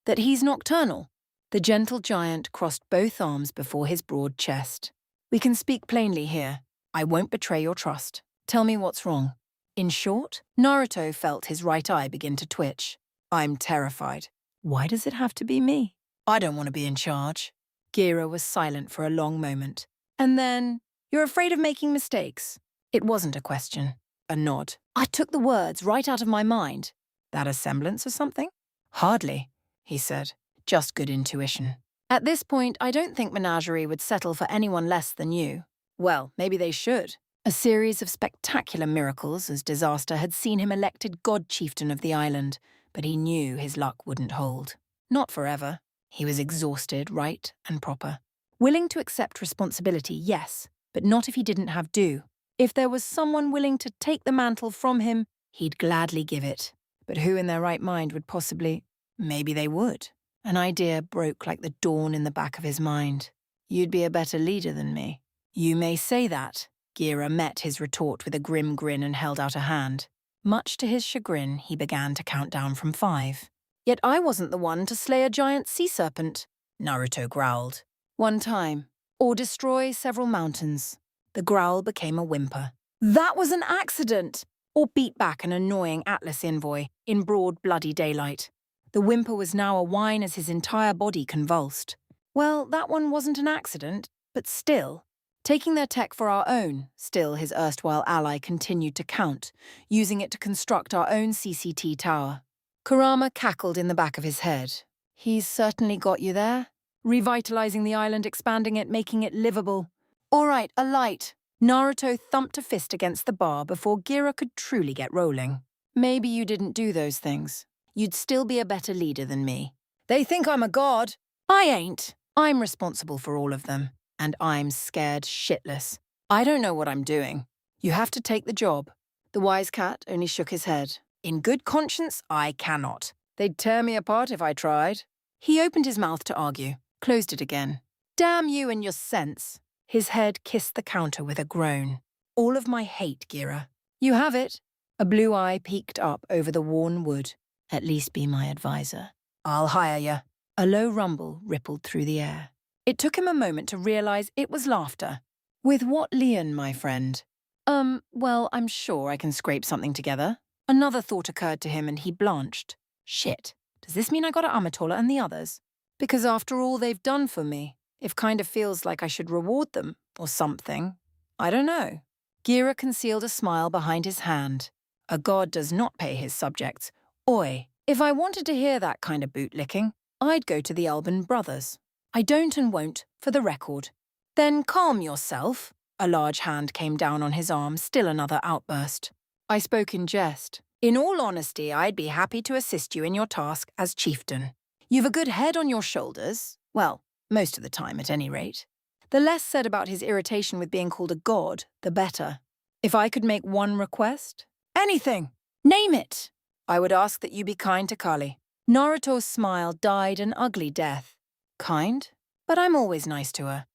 That he's nocturnal. The gentle giant crossed both arms before his broad chest. We can speak plainly here. I won't betray your trust. Tell me what's wrong. In short, Naruto felt his right eye begin to twitch. I'm terrified. Why does it have to be me? I don't want to be in charge. Gira was silent for a long moment. And then, you're afraid of making mistakes. It wasn't a question. A nod. I took the words right out of my mind. That a semblance of something? Hardly, he said. Just good intuition. At this point, I don't think Menagerie would settle for anyone less than you. Well, maybe they should. A series of spectacular miracles as disaster had seen him elected god chieftain of the island, but he knew his luck wouldn't hold. Not forever. He was exhausted, right and proper. Willing to accept responsibility, yes, but not if he didn't have due. If there was someone willing to take the mantle from him, He'd gladly give it. But who in their right mind would possibly... Maybe they would. An idea broke like the dawn in the back of his mind. You'd be a better leader than me. You may say that. Gira met his retort with a grim grin and held out a hand. Much to his chagrin, he began to count down from 5. Yet I wasn't the one to slay a giant sea serpent, Naruto growled. One time, or destroy several mountains. The growl became a whimper. That was an accident! Or beat back an annoying Atlas envoy in broad bloody daylight. The whimper was now a whine as his entire body convulsed. Well, that one wasn't an accident, but still. Taking their tech for our own, still his erstwhile ally continued to count, using it to construct our own CCT tower. Kurama cackled in the back of his head. He's certainly got you there. Revitalizing the island, expanding it, making it livable. All right, a light. Naruto thumped a fist against the bar before Gira could truly get rolling. Maybe you didn't do those things. You'd still be a better leader than me. They think I'm a god. I ain't. I'm responsible for all of them. And I'm scared shitless. I don't know what I'm doing. You have to take the job. The wise cat only shook his head. In good conscience, I cannot. They'd tear me apart if I tried. He opened his mouth to argue, closed it again. Damn you and your sense. His head kissed the counter with a groan. All of my hate, Gira. You have it. A blue eye peeked up over the worn wood. At least be my advisor. I'll hire you. A low rumble rippled through the air. It took him a moment to realize it was laughter. With what lien, my friend? Well, I'm sure I can scrape something together. Another thought occurred to him and he blanched. Shit, does this mean I got Amatola and the others? Because after all they've done for me, it kind of feels like I should reward them, or something. I don't know. Gira concealed a smile behind his hand. A god does not pay his subjects. Oi, if I wanted to hear that kind of bootlicking, I'd go to the Alban brothers. I don't and won't, for the record. Then calm yourself. A large hand came down on his arm, still another outburst. I spoke in jest. In all honesty, I'd be happy to assist you in your task as chieftain. You've a good head on your shoulders. Well, most of the time, at any rate. The less said about his irritation with being called a god, the better. If I could make one request? Anything! Name it! I would ask that you be kind to Kali. Naruto's smile died an ugly death. Kind? But I'm always nice to her.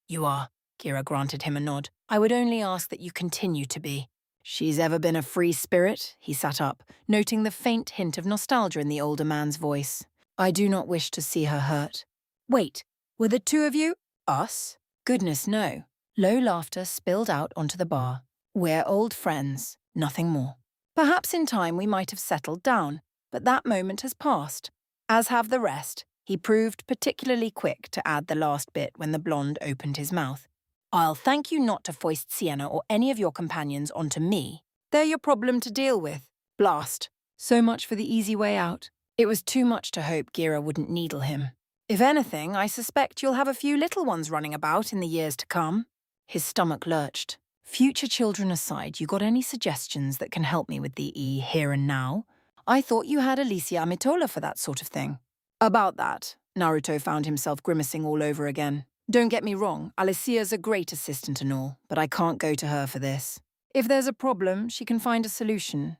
You are, Gira granted him a nod. I would only ask that you continue to be. She's ever been a free spirit? He sat up, noting the faint hint of nostalgia in the older man's voice. I do not wish to see her hurt. Wait, were the two of you? Us? Goodness, no. Low laughter spilled out onto the bar. We're old friends, nothing more. Perhaps in time we might have settled down, but that moment has passed. As have the rest. He proved particularly quick to add the last bit when the blonde opened his mouth. I'll thank you not to foist Sienna or any of your companions onto me. They're your problem to deal with. Blast. So much for the easy way out. It was too much to hope Gira wouldn't needle him. If anything, I suspect you'll have a few little ones running about in the years to come. His stomach lurched. Future children aside, you got any suggestions that can help me with the here and now? I thought you had Alicia Amitola for that sort of thing. About that, Naruto found himself grimacing all over again. Don't get me wrong, Alicia's a great assistant and all, but I can't go to her for this. If there's a problem, she can find a solution.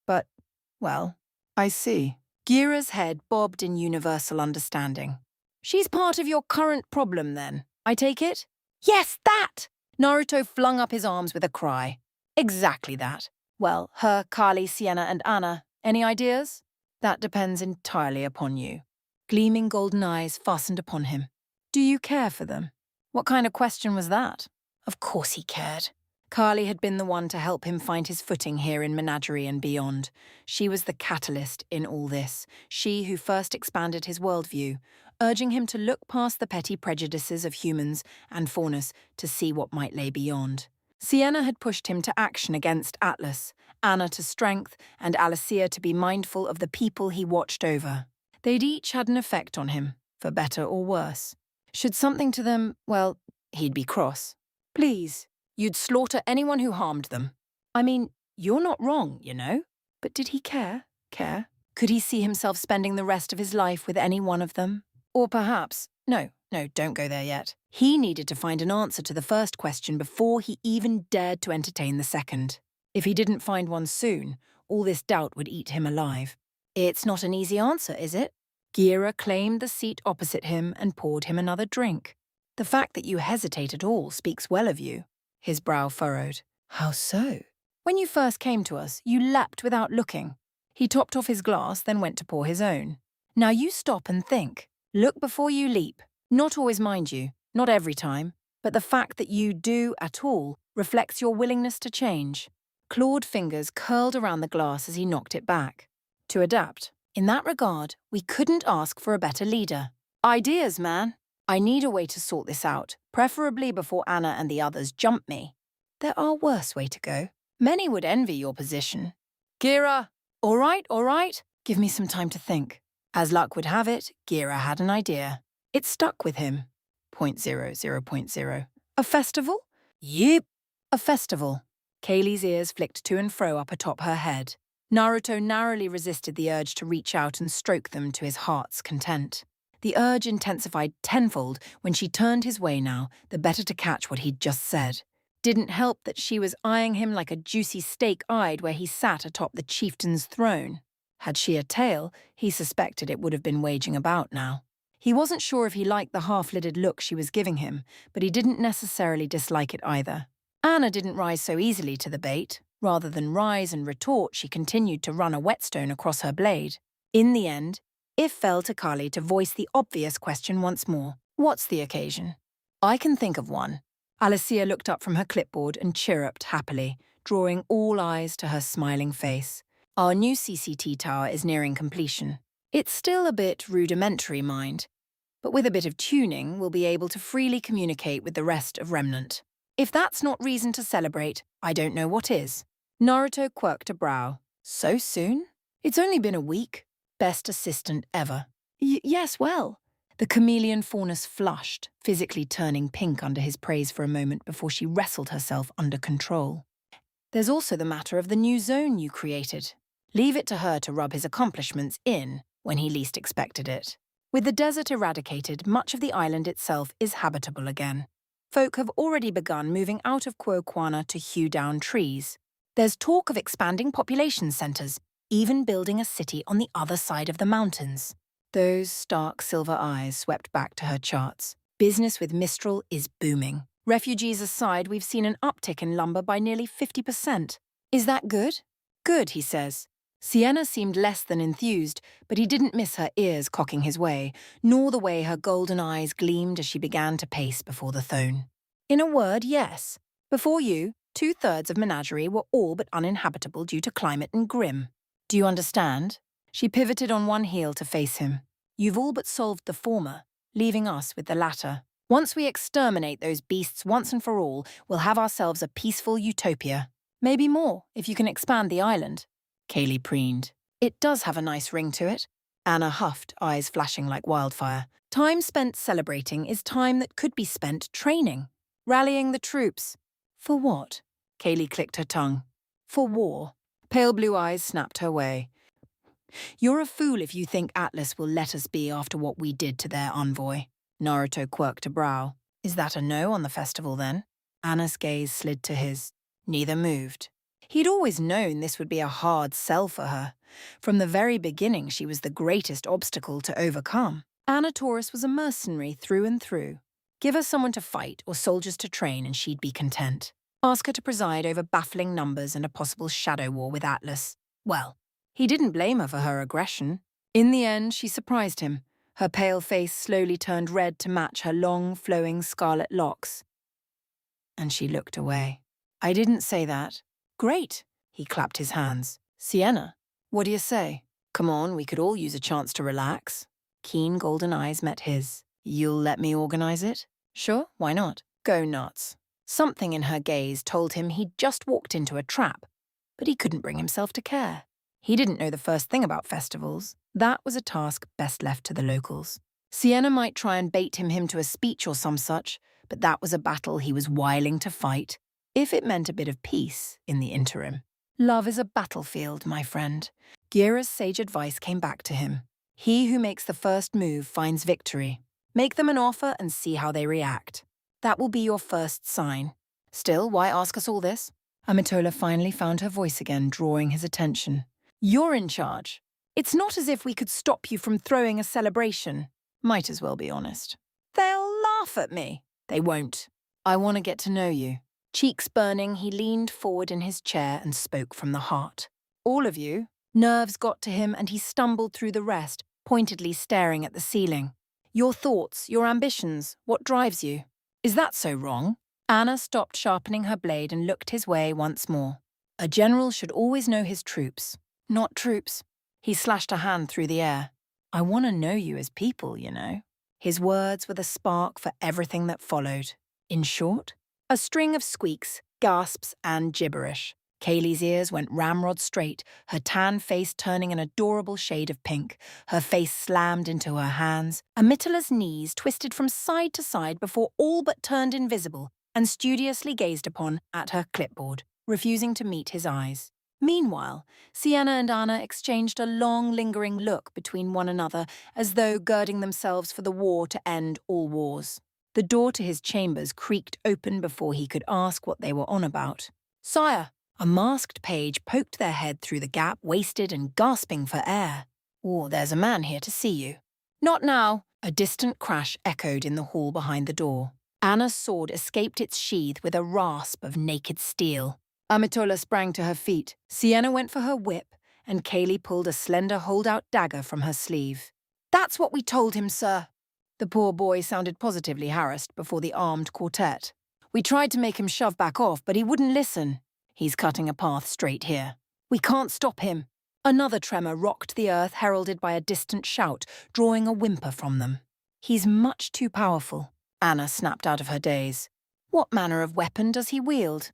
But, well, I see. Gira's head bobbed in universal understanding. She's part of your current problem, then, I take it? Yes, that! Naruto flung up his arms with a cry. Exactly that. Well, her, Kali, Sienna, and Anna, any ideas? That depends entirely upon you. Gleaming golden eyes fastened upon him. Do you care for them? What kind of question was that? Of course he cared. Kali had been the one to help him find his footing here in Menagerie and beyond. She was the catalyst in all this, she who first expanded his worldview, urging him to look past the petty prejudices of humans and Faunus to see what might lay beyond. Sienna had pushed him to action against Atlas, Anna to strength, and Alicia to be mindful of the people he watched over. They'd each had an effect on him, for better or worse. Should something to them, well, he'd be cross. Please, you'd slaughter anyone who harmed them. I mean, you're not wrong, you know. But did he care? Could he see himself spending the rest of his life with any one of them? Or perhaps, no, don't go there yet. He needed to find an answer to the first question before he even dared to entertain the second. If he didn't find one soon, all this doubt would eat him alive. It's not an easy answer, is it? Gira claimed the seat opposite him and poured him another drink. The fact that you hesitate at all speaks well of you. His brow furrowed. How so? When you first came to us, you leapt without looking. He topped off his glass, then went to pour his own. Now you stop and think. Look before you leap. Not always, mind you, not every time, but the fact that you do at all reflects your willingness to change. Clawed fingers curled around the glass as he knocked it back. To adapt. In that regard, we couldn't ask for a better leader. Ideas, man. I need a way to sort this out, preferably before Anna and the others jump me. There are worse ways to go. Many would envy your position. Gira! All right. Give me some time to think. As luck would have it, Gira had an idea. It stuck with him. 0.00. A festival? Yep. A festival. Kaylee's ears flicked to and fro up atop her head. Naruto narrowly resisted the urge to reach out and stroke them to his heart's content. The urge intensified tenfold when she turned his way now, the better to catch what he'd just said. Didn't help that she was eyeing him like a juicy steak eyed where he sat atop the chieftain's throne. Had she a tail, he suspected it would have been waging about now. He wasn't sure if he liked the half-lidded look she was giving him, but he didn't necessarily dislike it either. Anna didn't rise so easily to the bait. Rather than rise and retort, she continued to run a whetstone across her blade. In the end, it fell to Kali to voice the obvious question once more. What's the occasion? I can think of one. Alicia looked up from her clipboard and chirruped happily, drawing all eyes to her smiling face. Our new CCT tower is nearing completion. It's still a bit rudimentary, mind, but with a bit of tuning, we'll be able to freely communicate with the rest of Remnant. If that's not reason to celebrate, I don't know what is. Naruto quirked a brow. So soon? It's only been a week. Best assistant ever. Yes, well. The chameleon faunus flushed, physically turning pink under his praise for a moment before she wrestled herself under control. There's also the matter of the new zone you created. Leave it to her to rub his accomplishments in when he least expected it. With the desert eradicated, much of the island itself is habitable again. Folk have already begun moving out of Quokwana to hew down trees. There's talk of expanding population centers, even building a city on the other side of the mountains. Those stark silver eyes swept back to her charts. Business with Mistral is booming. Refugees aside, we've seen an uptick in lumber by nearly 50%. Is that good? Good, he says. Sienna seemed less than enthused, but he didn't miss her ears cocking his way, nor the way her golden eyes gleamed as she began to pace before the throne. In a word, yes. Before you, 2/3 of Menagerie were all but uninhabitable due to climate and grim. Do you understand? She pivoted on one heel to face him. You've all but solved the former, leaving us with the latter. Once we exterminate those beasts once and for all, we'll have ourselves a peaceful utopia. Maybe more, if you can expand the island. Kaylee preened. It does have a nice ring to it. Anna huffed, eyes flashing like wildfire. Time spent celebrating is time that could be spent training. Rallying the troops. For what? Kaylee clicked her tongue. For war. Pale blue eyes snapped her way. You're a fool if you think Atlas will let us be after what we did to their envoy. Naruto quirked a brow. Is that a no on the festival then? Anna's gaze slid to his. Neither moved. He'd always known this would be a hard sell for her. From the very beginning, she was the greatest obstacle to overcome. Anna Taurus was a mercenary through and through. Give her someone to fight or soldiers to train and she'd be content. Ask her to preside over baffling numbers and a possible shadow war with Atlas. Well, he didn't blame her for her aggression. In the end, she surprised him. Her pale face slowly turned red to match her long, flowing scarlet locks. And she looked away. I didn't say that. Great, he clapped his hands. Sienna, what do you say? Come on, we could all use a chance to relax. Keen golden eyes met his. You'll let me organize it? Sure, why not? Go nuts. Something in her gaze told him he'd just walked into a trap, but he couldn't bring himself to care. He didn't know the first thing about festivals. That was a task best left to the locals. Sienna might try and bait him to a speech or some such, but that was a battle he was wiling to fight, if it meant a bit of peace in the interim. Love is a battlefield, my friend. Gira's sage advice came back to him. He who makes the first move finds victory. Make them an offer and see how they react. That will be your first sign. Still, why ask us all this? Amitola finally found her voice again, drawing his attention. You're in charge. It's not as if we could stop you from throwing a celebration. Might as well be honest. They'll laugh at me. They won't. I want to get to know you. Cheeks burning, he leaned forward in his chair and spoke from the heart. All of you? Nerves got to him and he stumbled through the rest, pointedly staring at the ceiling. Your thoughts, your ambitions, what drives you? Is that so wrong? Anna stopped sharpening her blade and looked his way once more. A general should always know his troops. Not troops. He slashed a hand through the air. I want to know you as people, you know. His words were the spark for everything that followed. In short, a string of squeaks, gasps, and gibberish. Kaylee's ears went ramrod straight, her tan face turning an adorable shade of pink, her face slammed into her hands. Amitola's knees twisted from side to side before all but turned invisible and studiously gazed upon at her clipboard, refusing to meet his eyes. Meanwhile, Sienna and Anna exchanged a long, lingering look between one another as though girding themselves for the war to end all wars. The door to his chambers creaked open before he could ask what they were on about. Sire! A masked page poked their head through the gap, wasted and gasping for air. Oh, there's a man here to see you. Not now! A distant crash echoed in the hall behind the door. Anna's sword escaped its sheath with a rasp of naked steel. Amitola sprang to her feet, Sienna went for her whip, and Kaylee pulled a slender hold-out dagger from her sleeve. That's what we told him, sir. The poor boy sounded positively harassed before the armed quartet. We tried to make him shove back off, but he wouldn't listen. He's cutting a path straight here. We can't stop him. Another tremor rocked the earth, heralded by a distant shout, drawing a whimper from them. He's much too powerful. Anna snapped out of her daze. What manner of weapon does he wield?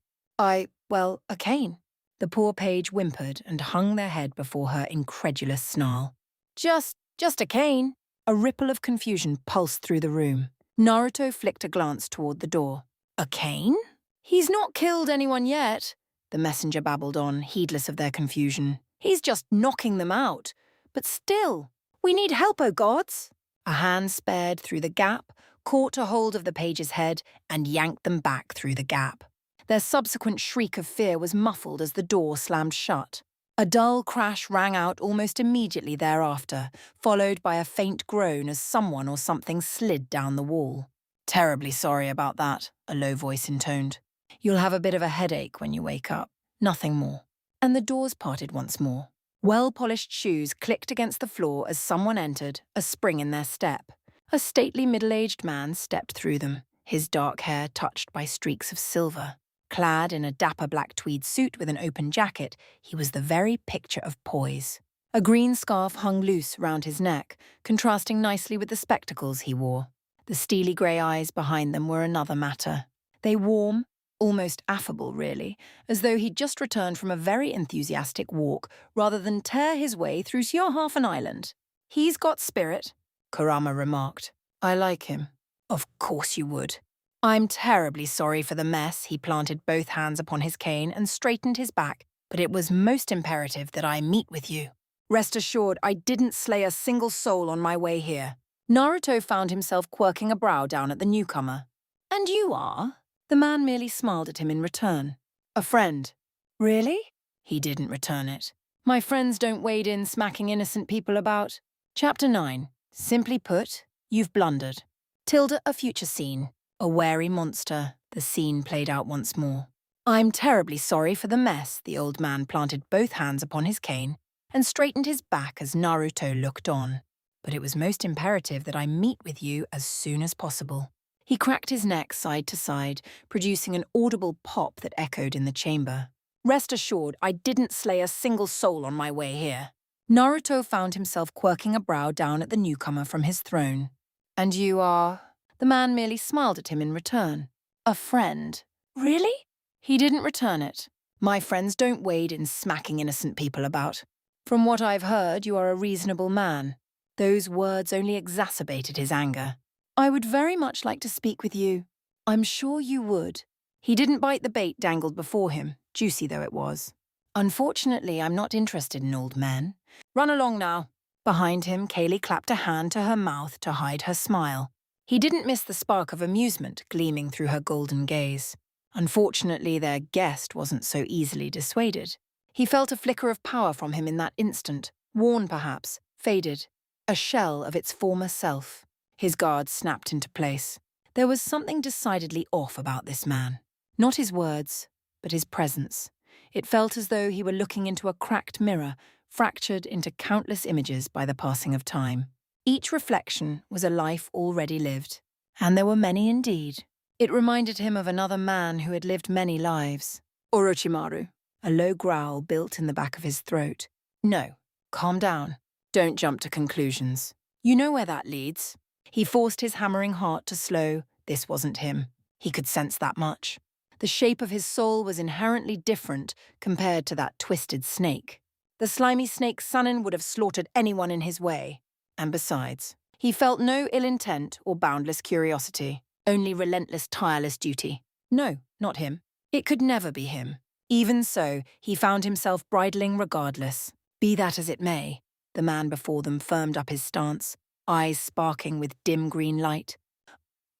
Well, a cane. The poor page whimpered and hung their head before her incredulous snarl. Just a cane. A ripple of confusion pulsed through the room. Naruto flicked a glance toward the door. A cane? He's not killed anyone yet, the messenger babbled on, heedless of their confusion. He's just knocking them out. But still, we need help, oh gods! A hand spared through the gap, caught a hold of the page's head, and yanked them back through the gap. Their subsequent shriek of fear was muffled as the door slammed shut. A dull crash rang out almost immediately thereafter, followed by a faint groan as someone or something slid down the wall. Terribly sorry about that, a low voice intoned. You'll have a bit of a headache when you wake up. Nothing more. And the doors parted once more. Well-polished shoes clicked against the floor as someone entered, a spring in their step. A stately middle-aged man stepped through them, his dark hair touched by streaks of silver. Clad in a dapper black tweed suit with an open jacket, he was the very picture of poise. A green scarf hung loose round his neck, contrasting nicely with the spectacles he wore. The steely grey eyes behind them were another matter. They warm, almost affable really, as though he'd just returned from a very enthusiastic walk rather than tear his way through half an island. He's got spirit, Kurama remarked. I like him. Of course you would. I'm terribly sorry for the mess. He planted both hands upon his cane and straightened his back, but it was most imperative that I meet with you. Rest assured, I didn't slay a single soul on my way here. Naruto found himself quirking a brow down at the newcomer. And you are? The man merely smiled at him in return. A friend. Really? He didn't return it. My friends don't wade in smacking innocent people about. Chapter 9. Simply put, you've blundered. Tilda a future scene. A wary monster. The scene played out once more. I'm terribly sorry for the mess. The old man planted both hands upon his cane and straightened his back as Naruto looked on. But it was most imperative that I meet with you as soon as possible. He cracked his neck side to side, producing an audible pop that echoed in the chamber. Rest assured, I didn't slay a single soul on my way here. Naruto found himself quirking a brow down at the newcomer from his throne. And you are? The man merely smiled at him in return. A friend. Really? He didn't return it. My friends don't wade in smacking innocent people about. From what I've heard, you are a reasonable man. Those words only exacerbated his anger. I would very much like to speak with you. I'm sure you would. He didn't bite the bait dangled before him, juicy though it was. Unfortunately, I'm not interested in old men. Run along now. Behind him, Kaylee clapped a hand to her mouth to hide her smile. He didn't miss the spark of amusement gleaming through her golden gaze. Unfortunately, their guest wasn't so easily dissuaded. He felt a flicker of power from him in that instant, worn perhaps, faded, a shell of its former self. His guard snapped into place. There was something decidedly off about this man. Not his words, but his presence. It felt as though he were looking into a cracked mirror, fractured into countless images by the passing of time. Each reflection was a life already lived, and there were many indeed. It reminded him of another man who had lived many lives. Orochimaru. A low growl built in the back of his throat. No, calm down. Don't jump to conclusions. You know where that leads. He forced his hammering heart to slow. This wasn't him. He could sense that much. The shape of his soul was inherently different compared to that twisted snake. The slimy snake Sanin would have slaughtered anyone in his way. And besides, he felt no ill intent or boundless curiosity, only relentless, tireless duty. No, not him. It could never be him. Even so, he found himself bridling regardless. Be that as it may, the man before them firmed up his stance, eyes sparking with dim green light.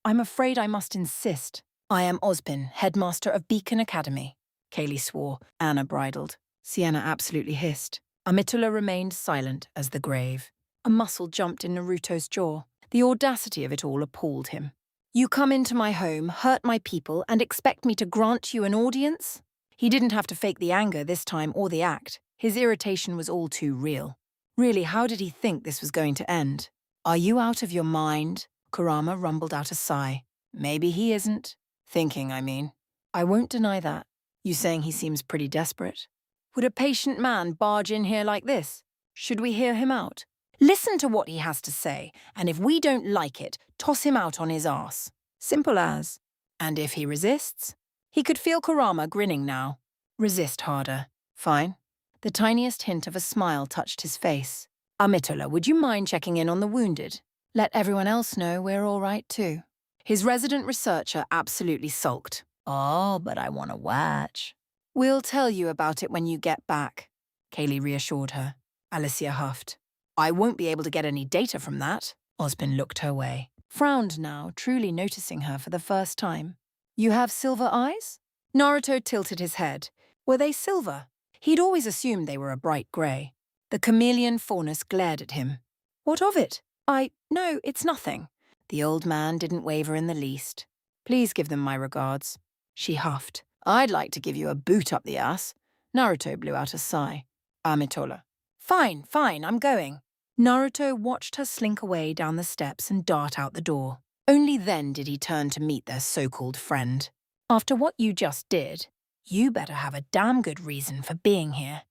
I'm afraid I must insist. I am Ozpin, headmaster of Beacon Academy. Kaylee swore. Anna bridled. Sienna absolutely hissed. Amitula remained silent as the grave. A muscle jumped in Naruto's jaw. The audacity of it all appalled him. You come into my home, hurt my people, and expect me to grant you an audience? He didn't have to fake the anger this time or the act. His irritation was all too real. Really, how did he think this was going to end? Are you out of your mind? Kurama rumbled out a sigh. Maybe he isn't. Thinking, I mean. I won't deny that. You saying he seems pretty desperate? Would a patient man barge in here like this? Should we hear him out? Listen to what he has to say, and if we don't like it, toss him out on his arse. Simple as. And if he resists? He could feel Kurama grinning now. Resist harder. Fine. The tiniest hint of a smile touched his face. Amitula, would you mind checking in on the wounded? Let everyone else know we're all right too. His resident researcher absolutely sulked. Oh, but I want to watch. We'll tell you about it when you get back, Kaylee reassured her. Alicia huffed. I won't be able to get any data from that. Ozpin looked her way, frowned now, truly noticing her for the first time. You have silver eyes? Naruto tilted his head. Were they silver? He'd always assumed they were a bright grey. The chameleon faunus glared at him. What of it? No, it's nothing. The old man didn't waver in the least. Please give them my regards. She huffed. I'd like to give you a boot up the ass. Naruto blew out a sigh. Amitola. Fine, I'm going. Naruto watched her slink away down the steps and dart out the door. Only then did he turn to meet their so-called friend. After what you just did, you better have a damn good reason for being here.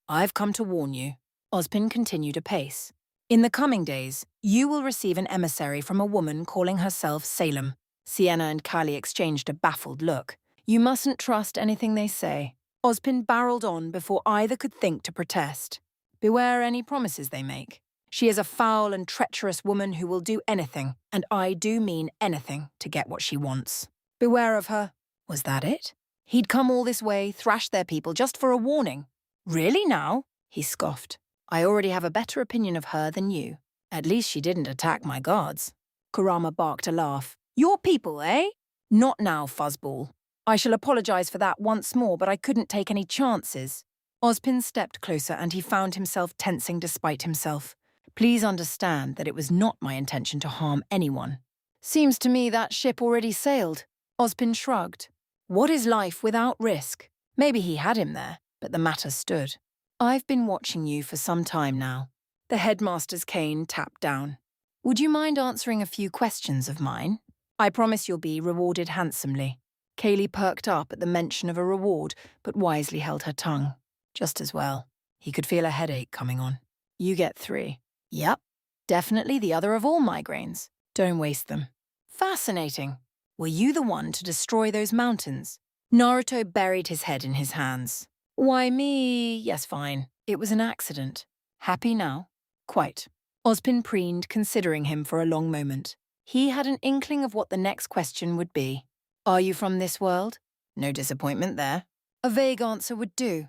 I've come to warn you. Ozpin continued apace. In the coming days, you will receive an emissary from a woman calling herself Salem. Sienna and Kali exchanged a baffled look. You mustn't trust anything they say. Ozpin barreled on before either could think to protest. Beware any promises they make. She is a foul and treacherous woman who will do anything, and I do mean anything, to get what she wants. Beware of her. Was that it? He'd come all this way, thrashed their people just for a warning. Really now? He scoffed. I already have a better opinion of her than you. At least she didn't attack my guards. Kurama barked a laugh. Your people, eh? Not now, fuzzball. I shall apologize for that once more, but I couldn't take any chances. Ozpin stepped closer and he found himself tensing despite himself. Please understand that it was not my intention to harm anyone. Seems to me that ship already sailed. Ozpin shrugged. What is life without risk? Maybe he had him there, but the matter stood. I've been watching you for some time now. The headmaster's cane tapped down. Would you mind answering a few questions of mine? I promise you'll be rewarded handsomely. Kaylee perked up at the mention of a reward, but wisely held her tongue. Just as well. He could feel a headache coming on. You get 3. Yep. Definitely the other of all migraines. Don't waste them. Fascinating. Were you the one to destroy those mountains? Naruto buried his head in his hands. Why me? Yes, fine. It was an accident. Happy now? Quite. Ozpin preened, considering him for a long moment. He had an inkling of what the next question would be. Are you from this world? No disappointment there. A vague answer would do.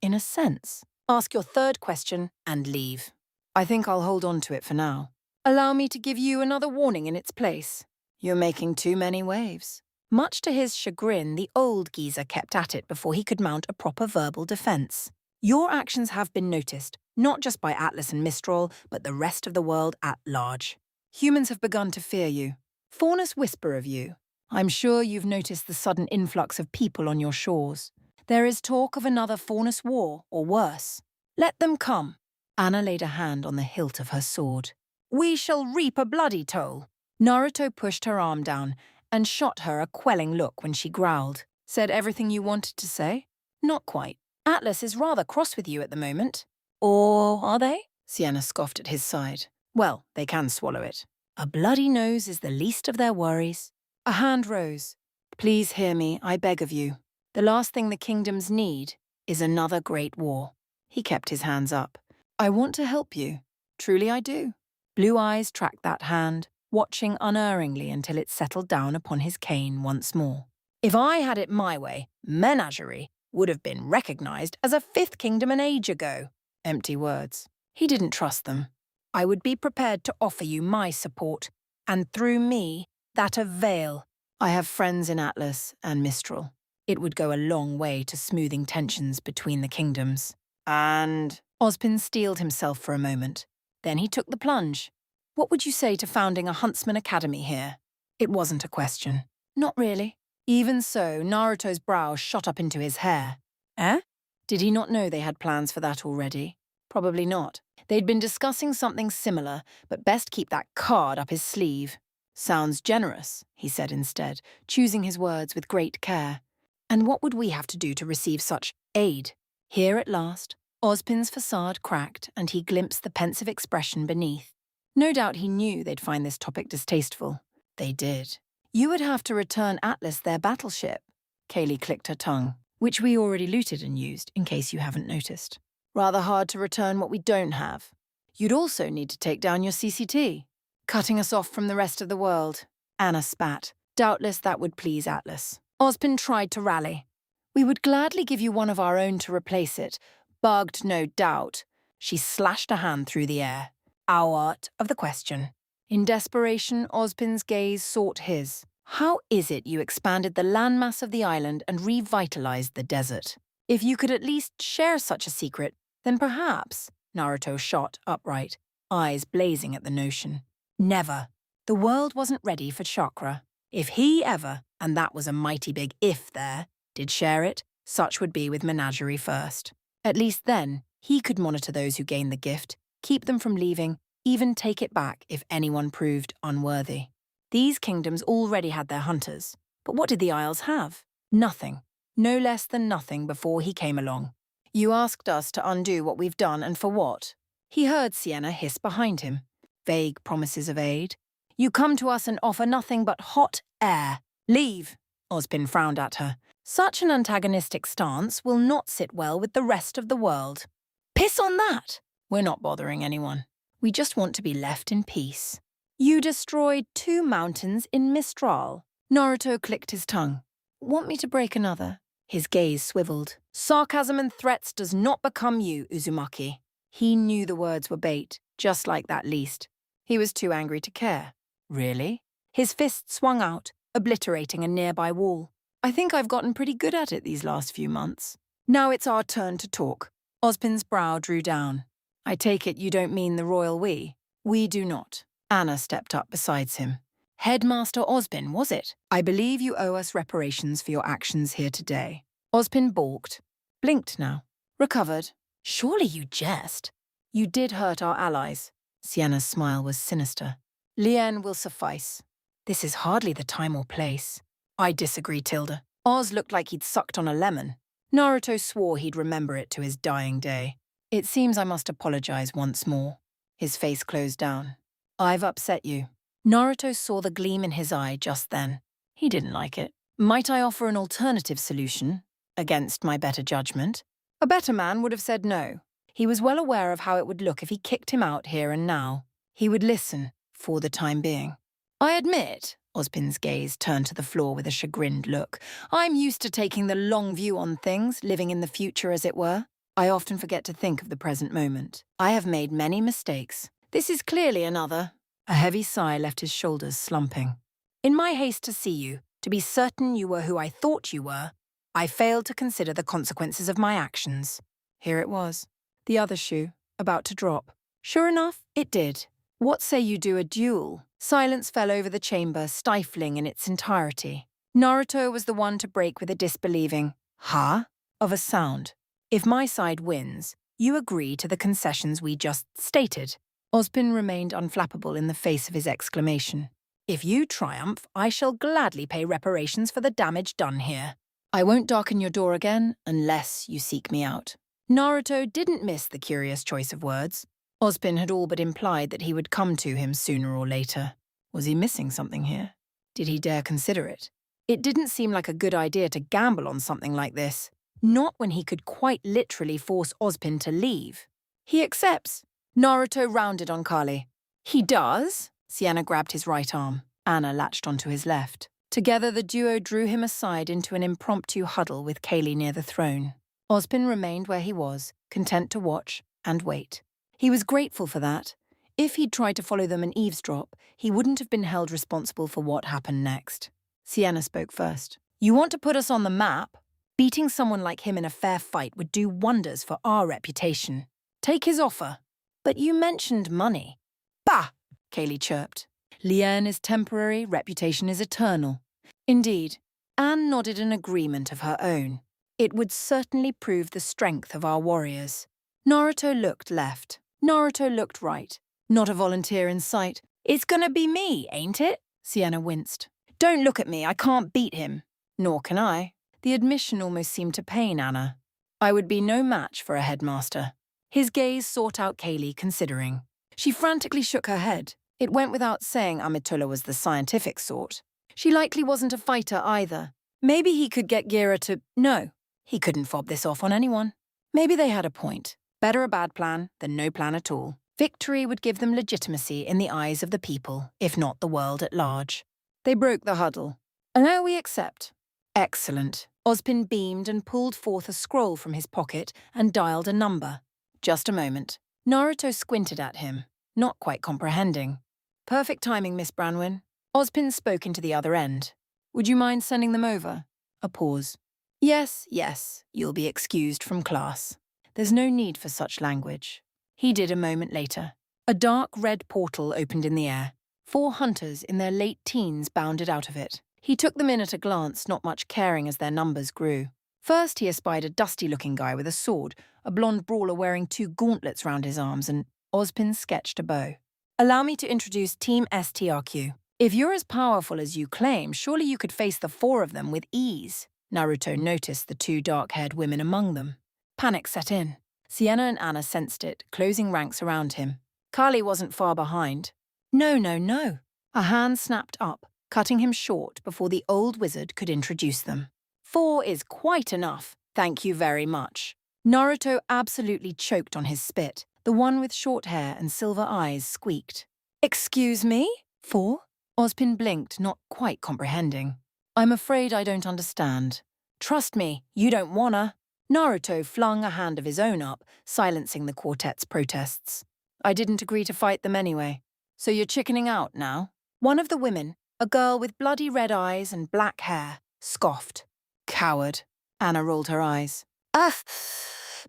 In a sense. Ask your third question and leave. I think I'll hold on to it for now. Allow me to give you another warning in its place. You're making too many waves. Much to his chagrin, the old geezer kept at it before he could mount a proper verbal defense. Your actions have been noticed, not just by Atlas and Mistral, but the rest of the world at large. Humans have begun to fear you. Faunas whisper of you. I'm sure you've noticed the sudden influx of people on your shores. There is talk of another Faunus war, or worse. Let them come. Anna laid a hand on the hilt of her sword. We shall reap a bloody toll. Naruto pushed her arm down and shot her a quelling look when she growled. Said everything you wanted to say? Not quite. Atlas is rather cross with you at the moment. Or are they? Sienna scoffed at his side. Well, they can swallow it. A bloody nose is the least of their worries. A hand rose. Please hear me, I beg of you. The last thing the kingdoms need is another great war. He kept his hands up. I want to help you. Truly I do. Blue eyes tracked that hand, watching unerringly until it settled down upon his cane once more. If I had it my way, Menagerie would have been recognized as a fifth kingdom an age ago. Empty words. He didn't trust them. I would be prepared to offer you my support, and through me, that of Vale. I have friends in Atlas and Mistral. It would go a long way to smoothing tensions between the kingdoms. And Ozpin steeled himself for a moment. Then he took the plunge. What would you say to founding a huntsman academy here? It wasn't a question. Not really. Even so, Naruto's brow shot up into his hair. Eh? Did he not know they had plans for that already? Probably not. They'd been discussing something similar, but best keep that card up his sleeve. Sounds generous, he said instead, choosing his words with great care. And what would we have to do to receive such aid? Here at last, Ozpin's facade cracked and he glimpsed the pensive expression beneath. No doubt he knew they'd find this topic distasteful. They did. You would have to return Atlas their battleship. Kaylee clicked her tongue, which we already looted and used, in case you haven't noticed. Rather hard to return what we don't have. You'd also need to take down your CCT. Cutting us off from the rest of the world. Anna spat. Doubtless that would please Atlas. Ozpin tried to rally. We would gladly give you one of our own to replace it. Bugged, no doubt. She slashed a hand through the air. Our art of the question. In desperation, Ozpin's gaze sought his. How is it you expanded the landmass of the island and revitalized the desert? If you could at least share such a secret, then perhaps, Naruto shot upright, eyes blazing at the notion. Never. The world wasn't ready for chakra. If he ever, and that was a mighty big if there, did share it, such would be with Menagerie first. At least then, he could monitor those who gained the gift, keep them from leaving, even take it back if anyone proved unworthy. These kingdoms already had their hunters, but what did the Isles have? Nothing. No less than nothing before he came along. You asked us to undo what we've done, and for what? He heard Sienna hiss behind him. Vague promises of aid. You come to us and offer nothing but hot air. Leave. Ozpin frowned at her. Such an antagonistic stance will not sit well with the rest of the world. Piss on that! We're not bothering anyone. We just want to be left in peace. You destroyed 2 mountains in Mistral. Naruto clicked his tongue. Want me to break another? His gaze swiveled. Sarcasm and threats does not become you, Uzumaki. He knew the words were bait, just like that least. He was too angry to care. Really? His fist swung out, obliterating a nearby wall. I think I've gotten pretty good at it these last few months. Now it's our turn to talk. Ozpin's brow drew down. I take it you don't mean the royal we? We do not. Anna stepped up beside him. Headmaster Ozpin, was it? I believe you owe us reparations for your actions here today. Ozpin balked. Blinked now. Recovered. Surely you jest. You did hurt our allies. Sienna's smile was sinister. Lien will suffice. This is hardly the time or place. I disagree, Tilda. Oz looked like he'd sucked on a lemon. Naruto swore he'd remember it to his dying day. It seems I must apologize once more. His face closed down. I've upset you. Naruto saw the gleam in his eye just then. He didn't like it. Might I offer an alternative solution? Against my better judgment? A better man would have said no. He was well aware of how it would look if he kicked him out here and now. He would listen, for the time being. I admit, Ozpin's gaze turned to the floor with a chagrined look. I'm used to taking the long view on things, living in the future as it were. I often forget to think of the present moment. I have made many mistakes. This is clearly another. A heavy sigh left his shoulders slumping. In my haste to see you, To be certain you were who I thought you were, I failed to consider the consequences of my actions. Here it was, the other shoe, about to drop. Sure enough, it did. What say you do a duel? Silence fell over the chamber, stifling in its entirety. Naruto was the one to break with a disbelieving, "Huh?" of a sound. If my side wins, you agree to the concessions we just stated. Ozpin remained unflappable in the face of his exclamation. If you triumph, I shall gladly pay reparations for the damage done here. I won't darken your door again unless you seek me out. Naruto didn't miss the curious choice of words. Ozpin had all but implied that he would come to him sooner or later. Was he missing something here? Did he dare consider it? It didn't seem like a good idea to gamble on something like this. Not when he could quite literally force Ozpin to leave. He accepts. Naruto rounded on Kali. He does? Sienna grabbed his right arm. Anna latched onto his left. Together, the duo drew him aside into an impromptu huddle with Kaylee near the throne. Ozpin remained where he was, content to watch and wait. He was grateful for that. If he'd tried to follow them and eavesdrop, he wouldn't have been held responsible for what happened next. Sienna spoke first. You want to put us on the map? Beating someone like him in a fair fight would do wonders for our reputation. Take his offer. But you mentioned money. Bah! Kaylee chirped. Lien is temporary, reputation is eternal. Indeed, Anne nodded an agreement of her own. It would certainly prove the strength of our warriors. Naruto looked left. Naruto looked right. Not a volunteer in sight. It's gonna be me, ain't it? Sienna winced. Don't look at me, I can't beat him. Nor can I. The admission almost seemed to pain Anna. I would be no match for a headmaster. His gaze sought out Kaylee, considering. She frantically shook her head. It went without saying Amitullah was the scientific sort. She likely wasn't a fighter either. Maybe he could get Gira to... No, he couldn't fob this off on anyone. Maybe they had a point. Better a bad plan than no plan at all. Victory would give them legitimacy in the eyes of the people, if not the world at large. They broke the huddle. Now we accept. Excellent. Ozpin beamed and pulled forth a scroll from his pocket and dialed a number. Just a moment. Naruto squinted at him, not quite comprehending. Perfect timing, Miss Branwyn. Ozpin spoke into the other end. Would you mind sending them over? A pause. Yes, you'll be excused from class. There's no need for such language. He did a moment later. A dark red portal opened in the air. 4 hunters in their late teens bounded out of it. He took them in at a glance, not much caring as their numbers grew. First he espied a dusty-looking guy with a sword, a blonde brawler wearing 2 gauntlets round his arms, and Ozpin sketched a bow. Allow me to introduce Team STRQ. If you're as powerful as you claim, surely you could face the 4 of them with ease. Naruto noticed the 2 dark-haired women among them. Panic set in. Sienna and Anna sensed it, closing ranks around him. Kali wasn't far behind. No. A hand snapped up, cutting him short before the old wizard could introduce them. 4 is quite enough, thank you very much. Naruto absolutely choked on his spit. The one with short hair and silver eyes squeaked. Excuse me? 4? Ozpin blinked, not quite comprehending. I'm afraid I don't understand. Trust me, you don't wanna. Naruto flung a hand of his own up, silencing the quartet's protests. I didn't agree to fight them anyway. So you're chickening out now? One of the women, a girl with bloody red eyes and black hair, scoffed. Coward. Anna rolled her eyes.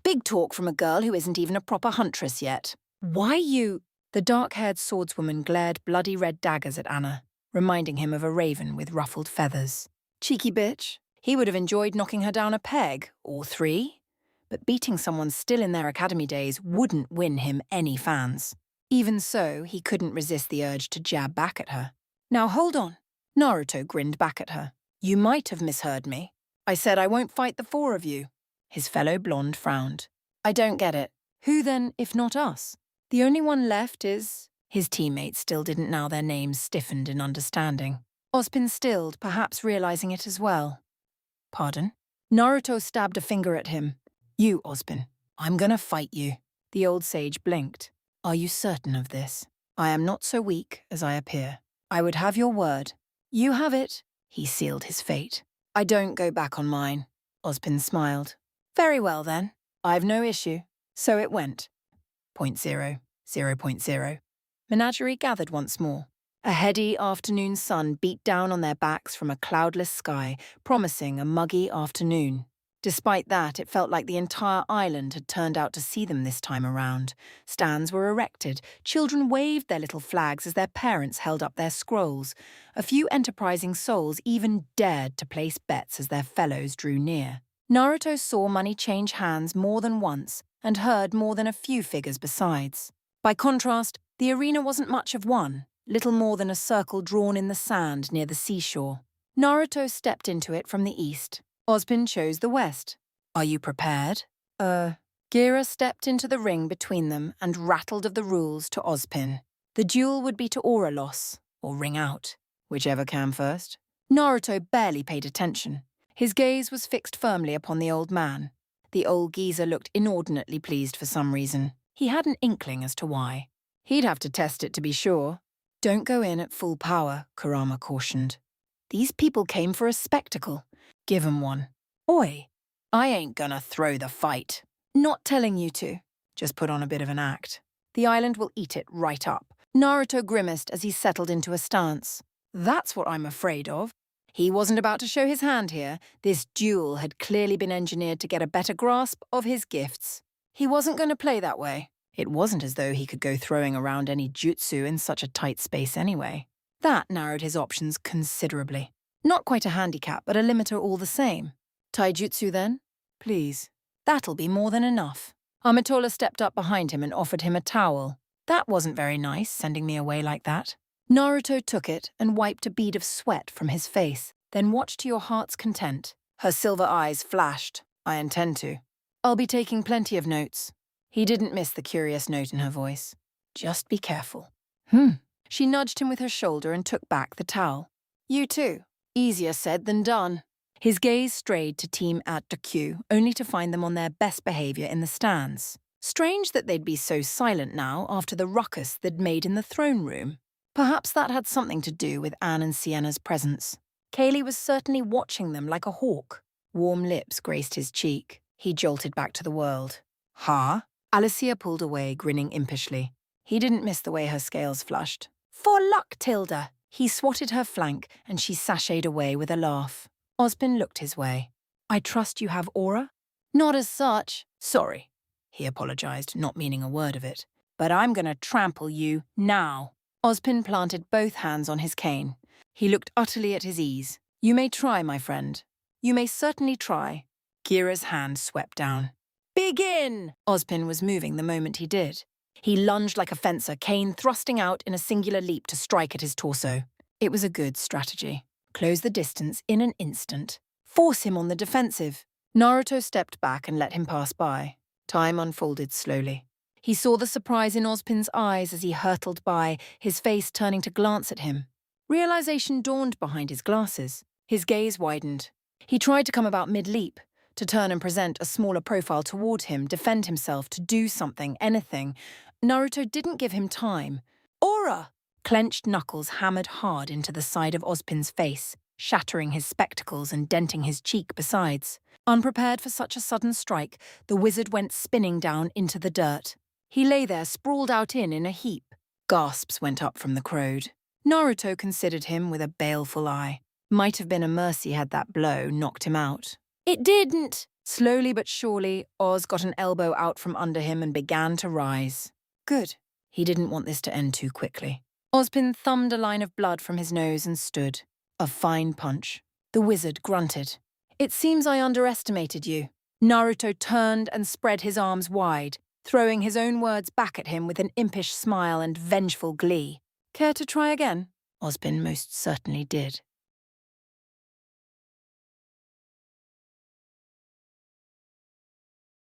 Big talk from a girl who isn't even a proper huntress yet. Why you... The dark-haired swordswoman glared bloody red daggers at Anna, reminding him of a raven with ruffled feathers. Cheeky bitch. He would have enjoyed knocking her down a peg, or 3. But beating someone still in their academy days wouldn't win him any fans. Even so, he couldn't resist the urge to jab back at her. Now hold on. Naruto grinned back at her. You might have misheard me. I said I won't fight the 4 of you. His fellow blonde frowned. I don't get it. Who then, if not us? The only one left is... His teammates still didn't know their names stiffened in understanding. Ozpin stilled, perhaps realizing it as well. Pardon? Naruto stabbed a finger at him. You, Ozpin. I'm gonna fight you. The old sage blinked. Are you certain of this? I am not so weak as I appear. I would have your word. You have it. He sealed his fate. I don't go back on mine. Ozpin smiled. Very well then. I've no issue. So it went. 0.0, 0.0. Menagerie gathered once more. A heady afternoon sun beat down on their backs from a cloudless sky, promising a muggy afternoon. Despite that, it felt like the entire island had turned out to see them this time around. Stands were erected, children waved their little flags as their parents held up their scrolls. A few enterprising souls even dared to place bets as their fellows drew near. Naruto saw money change hands more than once and heard more than a few figures besides. By contrast, the arena wasn't much of one, little more than a circle drawn in the sand near the seashore. Naruto stepped into it from the east. Ozpin chose the west. Are you prepared? Gira stepped into the ring between them and rattled of the rules to Ozpin. The duel would be to aura loss, or ring out, whichever came first. Naruto barely paid attention. His gaze was fixed firmly upon the old man. The old geezer looked inordinately pleased for some reason. He had an inkling as to why. He'd have to test it to be sure. Don't go in at full power, Kurama cautioned. These people came for a spectacle. Give 'em one. Oi, I ain't gonna throw the fight. Not telling you to. Just put on a bit of an act. The island will eat it right up. Naruto grimaced as he settled into a stance. That's what I'm afraid of. He wasn't about to show his hand here. This duel had clearly been engineered to get a better grasp of his gifts. He wasn't going to play that way. It wasn't as though he could go throwing around any jutsu in such a tight space anyway. That narrowed his options considerably. Not quite a handicap, but a limiter all the same. Taijutsu then? Please. That'll be more than enough. Amatola stepped up behind him and offered him a towel. That wasn't very nice, sending me away like that. Naruto took it and wiped a bead of sweat from his face, then watched to your heart's content. Her silver eyes flashed. I intend to. I'll be taking plenty of notes. He didn't miss the curious note in her voice. Just be careful. She nudged him with her shoulder and took back the towel. You too. Easier said than done. His gaze strayed to Team at Q, only to find them on their best behavior in the stands. Strange that they'd be so silent now after the ruckus they'd made in the throne room. Perhaps that had something to do with Anne and Sienna's presence. Kaylee was certainly watching them like a hawk. Warm lips graced his cheek. He jolted back to the world. Huh? Alicia pulled away, grinning impishly. He didn't miss the way her scales flushed. For luck, Tilda! He swatted her flank, and she sashayed away with a laugh. Ozpin looked his way. I trust you have aura? Not as such. Sorry, he apologized, not meaning a word of it. But I'm gonna trample you now. Ozpin planted both hands on his cane. He looked utterly at his ease. You may try, my friend. You may certainly try. Kira's hand swept down. Begin! Ozpin was moving the moment he did. He lunged like a fencer, cane thrusting out in a singular leap to strike at his torso. It was a good strategy. Close the distance in an instant. Force him on the defensive. Naruto stepped back and let him pass by. Time unfolded slowly. He saw the surprise in Ozpin's eyes as he hurtled by, his face turning to glance at him. Realization dawned behind his glasses. His gaze widened. He tried to come about mid-leap, to turn and present a smaller profile toward him, defend himself, to do something, anything. Naruto didn't give him time. Aura! Clenched knuckles hammered hard into the side of Ozpin's face, shattering his spectacles and denting his cheek besides. Unprepared for such a sudden strike, the wizard went spinning down into the dirt. He lay there, sprawled out in a heap. Gasps went up from the crowd. Naruto considered him with a baleful eye. Might have been a mercy had that blow knocked him out. It didn't! Slowly but surely, Oz got an elbow out from under him and began to rise. Good. He didn't want this to end too quickly. Ozpin thumbed a line of blood from his nose and stood. A fine punch. The wizard grunted. It seems I underestimated you. Naruto turned and spread his arms wide, throwing his own words back at him with an impish smile and vengeful glee. Care to try again? Ozpin most certainly did.